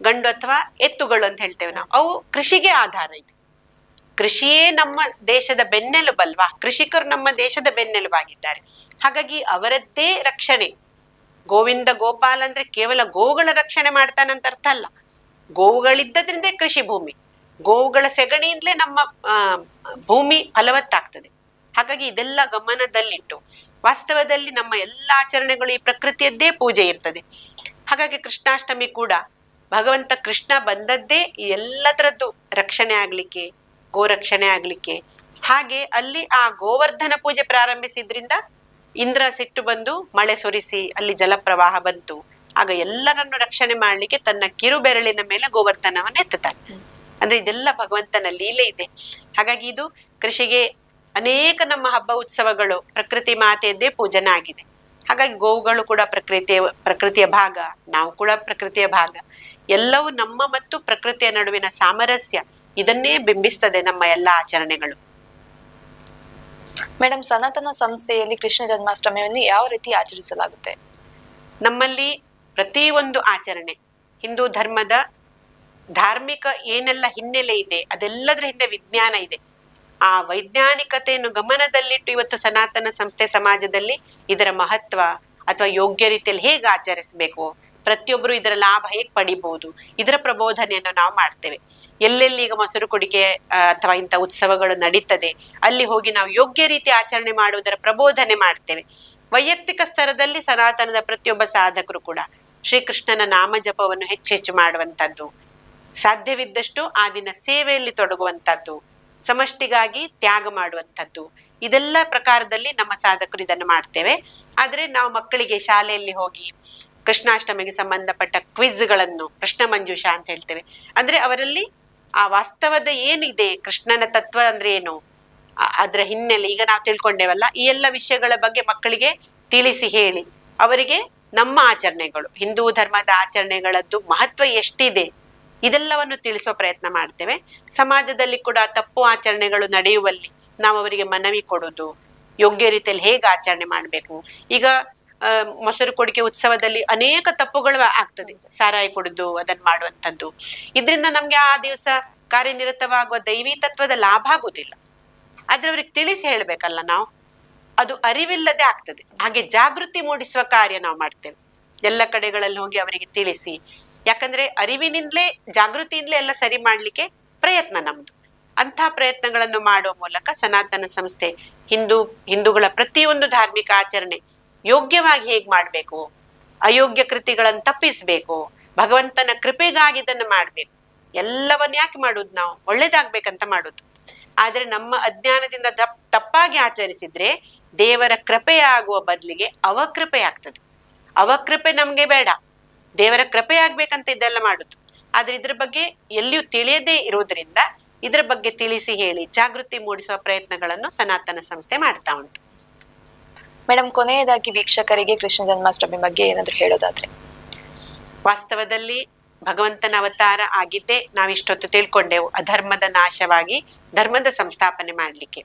ಗಂಡು ಅಥವಾ ಎತ್ತುಗಳು ಅಂತ ಹೇಳ್ತೇವೆ ನಾವು, ಅವು ಕೃಷಿಗೆ ಆಧಾರ ಇದೆ. ಕೃಷಿಯೇ ನಮ್ಮ ದೇಶದ ಬೆನ್ನೆಲುಬಲ್ವಾ, ಕೃಷಿಕರು ನಮ್ಮ ದೇಶದ ಬೆನ್ನೆಲುಬಾಗಿದ್ದಾರೆ. ಹಾಗಾಗಿ ಅವರದ್ದೇ ರಕ್ಷಣೆ. ಗೋವಿಂದ ಗೋಪಾಲ ಅಂದ್ರೆ ಕೇವಲ ಗೋವುಗಳ ರಕ್ಷಣೆ ಮಾಡ್ತಾನಂತ ಅರ್ಥ ಅಲ್ಲ. ಗೋವುಗಳಿದ್ದದ್ರಿಂದ ಕೃಷಿ ಭೂಮಿ, ಗೋವುಗಳ ಸೆಗಣಿಯಿಂದಲೇ ನಮ್ಮ ಭೂಮಿ ಫಲವತ್ತಾಗ್ತದೆ. ಹಾಗಾಗಿ ಇದೆಲ್ಲ ಗಮನದಲ್ಲಿಟ್ಟು ವಾಸ್ತವದಲ್ಲಿ ನಮ್ಮ ಎಲ್ಲ ಆಚರಣೆಗಳು ಈ ಪ್ರಕೃತಿಯದ್ದೇ ಪೂಜೆ ಇರ್ತದೆ. ಹಾಗಾಗಿ ಕೃಷ್ಣಾಷ್ಟಮಿ ಕೂಡ ಭಗವಂತ ಕೃಷ್ಣ ಬಂದದ್ದೇ ಈ ಎಲ್ಲದರದ್ದು ರಕ್ಷಣೆ ಆಗ್ಲಿಕ್ಕೆ, ಗೋರಕ್ಷಣೆ ಆಗ್ಲಿಕ್ಕೆ. ಹಾಗೆ ಅಲ್ಲಿ ಆ ಗೋವರ್ಧನ ಪೂಜೆ ಪ್ರಾರಂಭಿಸಿದ್ರಿಂದ ಇಂದ್ರ ಸಿಟ್ಟು ಬಂದು ಮಳೆ ಸುರಿಸಿ ಅಲ್ಲಿ ಜಲಪ್ರವಾಹ ಬಂತು. ಆಗ ಎಲ್ಲರನ್ನು ರಕ್ಷಣೆ ಮಾಡ್ಲಿಕ್ಕೆ ತನ್ನ ಕಿರುಬೆರಳಿನ ಮೇಲೆ ಗೋವರ್ಧನವನ್ನು ಎತ್ತುತ್ತಾನೆ. ಅಂದ್ರೆ ಇದೆಲ್ಲ ಭಗವಂತನ ಲೀಲೆ ಇದೆ. ಹಾಗಾಗಿ ಇದು ಕೃಷಿಗೆ ಅನೇಕ ನಮ್ಮ ಹಬ್ಬ ಉತ್ಸವಗಳು ಪ್ರಕೃತಿ ಮಾತೆಯದ್ದೇ ಪೂಜನ ಆಗಿದೆ. ಹಾಗಾಗಿ ಗೋವುಗಳು ಕೂಡ ಪ್ರಕೃತಿಯ ಭಾಗ, ನಾವು ಕೂಡ ಪ್ರಕೃತಿಯ ಭಾಗ. ಎಲ್ಲವೂ ನಮ್ಮ ಮತ್ತು ಪ್ರಕೃತಿಯ ನಡುವಿನ ಸಾಮರಸ್ಯ ಇದನ್ನೇ ಬಿಂಬಿಸ್ತದೆ ನಮ್ಮ ಎಲ್ಲ ಆಚರಣೆಗಳು. ಮೇಡಮ್, ಸನಾತನ ಸಂಸ್ಥೆಯಲ್ಲಿ ಕೃಷ್ಣ ಜನ್ಮಾಷ್ಟಮಿಯನ್ನು ಯಾವ ರೀತಿ ಆಚರಿಸಲಾಗುತ್ತೆ? ನಮ್ಮಲ್ಲಿ ಪ್ರತಿಯೊಂದು ಆಚರಣೆ ಹಿಂದೂ ಧರ್ಮದ ಧಾರ್ಮಿಕ ಏನೆಲ್ಲ ಹಿನ್ನೆಲೆ ಇದೆ ಅದೆಲ್ಲದರ ಹಿಂದೆ ವಿಜ್ಞಾನ ಇದೆ. ಆ ವೈಜ್ಞಾನಿಕತೆಯನ್ನು ಗಮನದಲ್ಲಿಟ್ಟು ಇವತ್ತು ಸನಾತನ ಸಂಸ್ಥೆ ಸಮಾಜದಲ್ಲಿ ಇದರ ಮಹತ್ವ ಅಥವಾ ಯೋಗ್ಯ ರೀತಿಯಲ್ಲಿ ಹೇಗೆ ಆಚರಿಸಬೇಕು, ಪ್ರತಿಯೊಬ್ಬರು ಇದರ ಲಾಭ ಹೇಗೆ ಪಡಿಬಹುದು, ಇದರ ಪ್ರಬೋಧನೆಯನ್ನು ನಾವು ಮಾಡ್ತೇವೆ. ಎಲ್ಲೆಲ್ಲಿ ಈಗ ಮೊಸರು ಕುಡಿಕೆ ಅಥವಾ ಇಂಥ ಉತ್ಸವಗಳು ನಡೀತದೆ ಅಲ್ಲಿ ಹೋಗಿ ನಾವು ಯೋಗ್ಯ ರೀತಿ ಆಚರಣೆ ಮಾಡುವುದರ ಪ್ರಬೋಧನೆ ಮಾಡ್ತೇವೆ. ವೈಯಕ್ತಿಕ ಸ್ತರದಲ್ಲಿ ಸನಾತನದ ಪ್ರತಿಯೊಬ್ಬ ಸಾಧಕರು ಕೂಡ ಶ್ರೀಕೃಷ್ಣನ ನಾಮ ಜಪವನ್ನು ಹೆಚ್ಚೆಚ್ಚು ಮಾಡುವಂಥದ್ದು, ಸಾಧ್ಯವಿದ್ದಷ್ಟು ಆ ದಿನ ಸೇವೆಯಲ್ಲಿ ತೊಡಗುವಂಥದ್ದು, ಸಮಷ್ಟಿಗಾಗಿ ತ್ಯಾಗ ಮಾಡುವಂಥದ್ದು, ಇದೆಲ್ಲ ಪ್ರಕಾರದಲ್ಲಿ ನಮ್ಮ ಸಾಧಕರು ಇದನ್ನು ಮಾಡ್ತೇವೆ. ಆದ್ರೆ ನಾವು ಮಕ್ಕಳಿಗೆ ಶಾಲೆಯಲ್ಲಿ ಹೋಗಿ ಕೃಷ್ಣಾಷ್ಟಮಿಗೆ ಸಂಬಂಧಪಟ್ಟ ಕ್ವಿಜ್ಗಳನ್ನು, ಪ್ರಶ್ನ ಮಂಜೂಷ ಅಂತ ಹೇಳ್ತೇವೆ, ಅಂದ್ರೆ ಅವರಲ್ಲಿ ಆ ವಾಸ್ತವದ ಏನಿದೆ, ಕೃಷ್ಣನ ತತ್ವ ಅಂದ್ರೆ ಏನು, ಅದರ ಹಿನ್ನೆಲೆ ಈಗ ನಾವು ತಿಳ್ಕೊಂಡೇವಲ್ಲ, ಈ ಎಲ್ಲ ವಿಷಯಗಳ ಬಗ್ಗೆ ಮಕ್ಕಳಿಗೆ ತಿಳಿಸಿ ಹೇಳಿ ಅವರಿಗೆ ನಮ್ಮ ಆಚರಣೆಗಳು, ಹಿಂದೂ ಧರ್ಮದ ಆಚರಣೆಗಳದ್ದು ಮಹತ್ವ ಎಷ್ಟಿದೆ ಇದೆಲ್ಲವನ್ನು ತಿಳಿಸುವ ಪ್ರಯತ್ನ ಮಾಡ್ತೇವೆ. ಸಮಾಜದಲ್ಲಿ ಕೂಡ ತಪ್ಪು ಆಚರಣೆಗಳು ನಡೆಯುವಲ್ಲಿ ನಾವು ಅವರಿಗೆ ಮನವಿ ಕೊಡೋದು, ಯೋಗ್ಯ ರೀತಿಯಲ್ಲಿ ಹೇಗೆ ಆಚರಣೆ ಮಾಡ್ಬೇಕು. ಈಗ ಮೊಸರು ಕುಡಿಕೆ ಉತ್ಸವದಲ್ಲಿ ಅನೇಕ ತಪ್ಪುಗಳು ಆಗ್ತದೆ, ಸಾರಾಯಿ ಕುಡಿದು ಅದನ್ನ ಮಾಡುವಂಥದ್ದು. ಇದರಿಂದ ನಮ್ಗೆ ಆ ದಿವಸ ಕಾರ್ಯನಿರತವಾಗುವ ದೈವಿ ತತ್ವದ ಲಾಭ ಆಗುದಿಲ್ಲ. ಆದ್ರೆ ಅವ್ರಿಗೆ ತಿಳಿಸಿ ಹೇಳ್ಬೇಕಲ್ಲ ನಾವು, ಅದು ಅರಿವಿಲ್ಲದೆ ಆಗ್ತದೆ. ಹಾಗೆ ಜಾಗೃತಿ ಮೂಡಿಸುವ ಕಾರ್ಯ ನಾವು ಮಾಡ್ತೇವೆ. ಎಲ್ಲ ಕಡೆಗಳಲ್ಲಿ ಹೋಗಿ ಅವರಿಗೆ ತಿಳಿಸಿ ಯಾಕಂದ್ರೆ ಅರಿವಿನಿಂದಲೇ ಜಾಗೃತಿಯಿಂದಲೇ ಎಲ್ಲ ಸರಿ ಮಾಡ್ಲಿಕ್ಕೆ ಪ್ರಯತ್ನ ನಮ್ದು. ಅಂಥ ಪ್ರಯತ್ನಗಳನ್ನು ಮಾಡುವ ಮೂಲಕ ಸನಾತನ ಸಂಸ್ಥೆ ಹಿಂದೂಗಳ ಪ್ರತಿಯೊಂದು ಧಾರ್ಮಿಕ ಆಚರಣೆ ಯೋಗ್ಯವಾಗಿ ಹೇಗ್ ಮಾಡ್ಬೇಕು, ಅಯೋಗ್ಯ ಕೃತಿಗಳನ್ನು ತಪ್ಪಿಸ್ಬೇಕು, ಭಗವಂತನ ಕೃಪೆಗಾಗಿ ಇದನ್ನು ಮಾಡ್ಬೇಕು, ಎಲ್ಲವನ್ನ ಯಾಕೆ ಮಾಡುದು, ನಾವು ಒಳ್ಳೇದಾಗ್ಬೇಕಂತ ಮಾಡುದು. ಆದ್ರೆ ನಮ್ಮ ಅಜ್ಞಾನದಿಂದ ತಪ್ಪಾಗಿ ಆಚರಿಸಿದ್ರೆ ದೇವರ ಕೃಪೆ ಆಗುವ ಬದಲಿಗೆ ಅವಕೃಪೆ ಆಗ್ತದೆ. ಅವಕೃಪೆ ನಮ್ಗೆ ಬೇಡ, ದೇವರ ಕೃಪೆ ಆಗ್ಬೇಕಂತ ಇದೆಲ್ಲ ಮಾಡುದು. ಆದ್ರೆ ಇದ್ರ ಬಗ್ಗೆ ಎಲ್ಲಿಯೂ ತಿಳಿಯದೇ ಇರುವುದರಿಂದ ಇದ್ರ ಬಗ್ಗೆ ತಿಳಿಸಿ ಹೇಳಿ ಜಾಗೃತಿ ಮೂಡಿಸುವ ಪ್ರಯತ್ನಗಳನ್ನು ಸನಾತನ ಸಂಸ್ಥೆ ಮಾಡ್ತಾ ಉಂಟು. ಮೇಡಮ್, ಕೊನೆಯದಾಗಿ ವೀಕ್ಷಕರಿಗೆ ಕೃಷ್ಣ ಜನ್ಮಾಷ್ಟಮಿ ಬಗ್ಗೆ ಏನಾದ್ರು ಹೇಳೋದಾದ್ರೆ? ವಾಸ್ತವದಲ್ಲಿ ಭಗವಂತನ ಅವತಾರ ಆಗಿದ್ದೇ ನಾವಿಷ್ಟೊತ್ತು ತಿಳ್ಕೊಂಡೆವು, ಅಧರ್ಮದ ನಾಶವಾಗಿ ಧರ್ಮದ ಸಂಸ್ಥಾಪನೆ ಮಾಡ್ಲಿಕ್ಕೆ.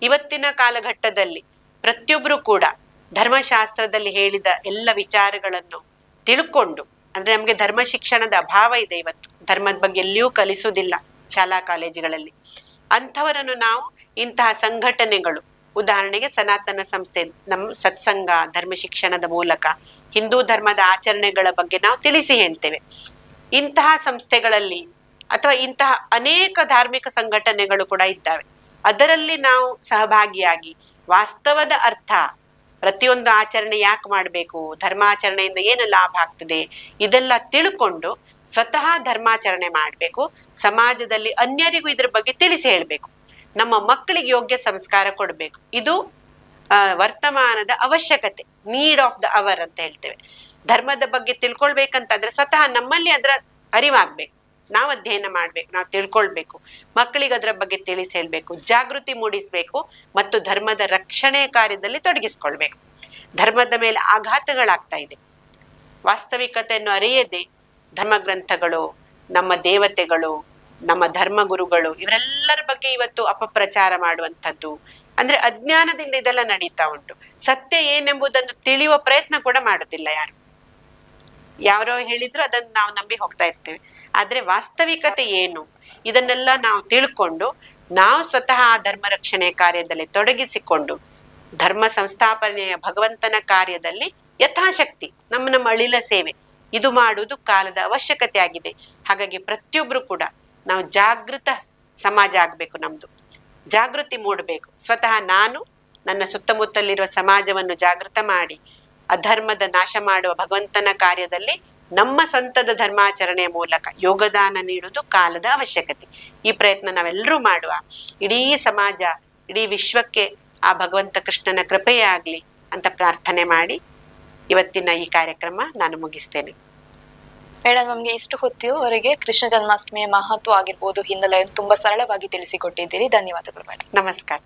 ಇವತ್ತಿನ ಕಾಲಘಟ್ಟದಲ್ಲಿ ಪ್ರತಿಯೊಬ್ರು ಕೂಡ ಧರ್ಮಶಾಸ್ತ್ರದಲ್ಲಿ ಹೇಳಿದ ಎಲ್ಲ ವಿಚಾರಗಳನ್ನು ತಿಳ್ಕೊಂಡು, ಅಂದ್ರೆ ನಮ್ಗೆ ಧರ್ಮ ಶಿಕ್ಷಣದ ಅಭಾವ ಇದೆ ಇವತ್ತು, ಧರ್ಮದ ಬಗ್ಗೆ ಎಲ್ಲಿಯೂ ಕಲಿಸುವುದಿಲ್ಲ ಶಾಲಾ ಕಾಲೇಜುಗಳಲ್ಲಿ. ಅಂಥವರನ್ನು ನಾವು ಇಂತಹ ಸಂಘಟನೆಗಳು, ಉದಾಹರಣೆಗೆ ಸನಾತನ ಸಂಸ್ಥೆ ನಮ್ಮ ಸತ್ಸಂಗ ಧರ್ಮ ಶಿಕ್ಷಣದ ಮೂಲಕ ಹಿಂದೂ ಧರ್ಮದ ಆಚರಣೆಗಳ ಬಗ್ಗೆ ನಾವು ತಿಳಿಸಿ ಹೇಳ್ತೇವೆ. ಇಂತಹ ಸಂಸ್ಥೆಗಳಲ್ಲಿ ಅಥವಾ ಇಂತಹ ಅನೇಕ ಧಾರ್ಮಿಕ ಸಂಘಟನೆಗಳು ಕೂಡ ಇದ್ದಾವೆ. ಅದರಲ್ಲಿ ನಾವು ಸಹಭಾಗಿಯಾಗಿ ವಾಸ್ತವದ ಅರ್ಥ, ಪ್ರತಿಯೊಂದು ಆಚರಣೆ ಯಾಕೆ ಮಾಡಬೇಕು, ಧರ್ಮಾಚರಣೆಯಿಂದ ಏನು ಲಾಭ ಆಗ್ತದೆ, ಇದೆಲ್ಲ ತಿಳ್ಕೊಂಡು ಸ್ವತಃ ಧರ್ಮಾಚರಣೆ ಮಾಡಬೇಕು. ಸಮಾಜದಲ್ಲಿ ಅನ್ಯರಿಗೂ ಇದ್ರ ಬಗ್ಗೆ ತಿಳಿಸಿ ಹೇಳ್ಬೇಕು. ನಮ್ಮ ಮಕ್ಕಳಿಗೆ ಯೋಗ್ಯ ಸಂಸ್ಕಾರ ಕೊಡ್ಬೇಕು. ಇದು ವರ್ತಮಾನದ ಅವಶ್ಯಕತೆ, ನೀಡ್ ಆಫ್ ದ ಅವರ್ ಅಂತ ಹೇಳ್ತೇವೆ. ಧರ್ಮದ ಬಗ್ಗೆ ತಿಳ್ಕೊಳ್ಬೇಕಂತಂದ್ರೆ ಸ್ವತಃ ನಮ್ಮಲ್ಲಿ ಅದರ ಅರಿವಾಗ್ಬೇಕು, ನಾವು ಅಧ್ಯಯನ ಮಾಡ್ಬೇಕು, ನಾವು ತಿಳ್ಕೊಳ್ಬೇಕು, ಮಕ್ಕಳಿಗೆ ಅದರ ಬಗ್ಗೆ ತಿಳಿಸಿ ಹೇಳ್ಬೇಕು, ಜಾಗೃತಿ ಮೂಡಿಸ್ಬೇಕು ಮತ್ತು ಧರ್ಮದ ರಕ್ಷಣೆ ಕಾರ್ಯದಲ್ಲಿ ತೊಡಗಿಸ್ಕೊಳ್ಬೇಕು. ಧರ್ಮದ ಮೇಲೆ ಆಘಾತಗಳಾಗ್ತಾ ಇದೆ. ವಾಸ್ತವಿಕತೆಯನ್ನು ಅರಿಯದೆ ಧರ್ಮಗ್ರಂಥಗಳು, ನಮ್ಮ ದೇವತೆಗಳು, ನಮ್ಮ ಧರ್ಮಗುರುಗಳು ಇವರೆಲ್ಲರ ಬಗ್ಗೆ ಇವತ್ತು ಅಪಪ್ರಚಾರ ಮಾಡುವಂಥದ್ದು, ಅಂದ್ರೆ ಅಜ್ಞಾನದಿಂದ ಇದೆಲ್ಲ ನಡೀತಾ ಉಂಟು. ಸತ್ಯ ಏನೆಂಬುದನ್ನು ತಿಳಿಯುವ ಪ್ರಯತ್ನ ಕೂಡ ಮಾಡುತ್ತಿಲ್ಲ ಯಾರು. ಯಾರೋ ಹೇಳಿದ್ರು ಅದನ್ನು ನಾವು ನಂಬಿ ಹೋಗ್ತಾ ಇರ್ತೇವೆ. ಆದ್ರೆ ವಾಸ್ತವಿಕತೆ ಏನು, ಇದನ್ನೆಲ್ಲ ನಾವು ತಿಳ್ಕೊಂಡು ನಾವು ಸ್ವತಃ ಆ ಧರ್ಮ ರಕ್ಷಣೆ ಕಾರ್ಯದಲ್ಲಿ ತೊಡಗಿಸಿಕೊಂಡು ಧರ್ಮ ಸಂಸ್ಥಾಪನೆಯ ಭಗವಂತನ ಕಾರ್ಯದಲ್ಲಿ ಯಥಾಶಕ್ತಿ ನಮ್ಮ ಅಳಿಲ ಸೇವೆ ಇದು ಮಾಡುವುದು ಕಾಲದ ಅವಶ್ಯಕತೆ ಆಗಿದೆ. ಹಾಗಾಗಿ ಪ್ರತಿಯೊಬ್ರು ಕೂಡ ನಾವು ಜಾಗೃತ ಸಮಾಜ ಆಗ್ಬೇಕು, ನಮ್ದು ಜಾಗೃತಿ ಮೂಡಬೇಕು. ಸ್ವತಃ ನಾನು ನನ್ನ ಸುತ್ತಮುತ್ತಲಿರುವ ಸಮಾಜವನ್ನು ಜಾಗೃತ ಮಾಡಿ ಅಧರ್ಮದ ನಾಶ ಮಾಡುವ ಭಗವಂತನ ಕಾರ್ಯದಲ್ಲಿ ನಮ್ಮ ಸ್ವಂತದ ಧರ್ಮಾಚರಣೆಯ ಮೂಲಕ ಯೋಗದಾನ ನೀಡುವುದು ಕಾಲದ ಅವಶ್ಯಕತೆ. ಈ ಪ್ರಯತ್ನ ನಾವೆಲ್ಲರೂ ಮಾಡುವ. ಇಡೀ ಸಮಾಜ, ಇಡೀ ವಿಶ್ವಕ್ಕೆ ಆ ಭಗವಂತ ಕೃಷ್ಣನ ಕೃಪೆಯೇ ಆಗ್ಲಿ ಅಂತ ಪ್ರಾರ್ಥನೆ ಮಾಡಿ ಇವತ್ತಿನ ಈ ಕಾರ್ಯಕ್ರಮ ನಾನು ಮುಗಿಸ್ತೇನೆ. ಮೇಡಮ್, ನಮ್ಗೆ ಇಷ್ಟು ಹೊತ್ತಿವರೆಗೆ ಕೃಷ್ಣ ಜನ್ಮಾಷ್ಟಮಿಯ ಮಹತ್ವ ಆಗಿರ್ಬೋದು, ಹಿನ್ನೆಲೆಯನ್ನು ತುಂಬಾ ಸರಳವಾಗಿ ತಿಳಿಸಿಕೊಟ್ಟಿದ್ದೀರಿ. ಧನ್ಯವಾದಗಳು ಮೇಡಮ್. ನಮಸ್ಕಾರ.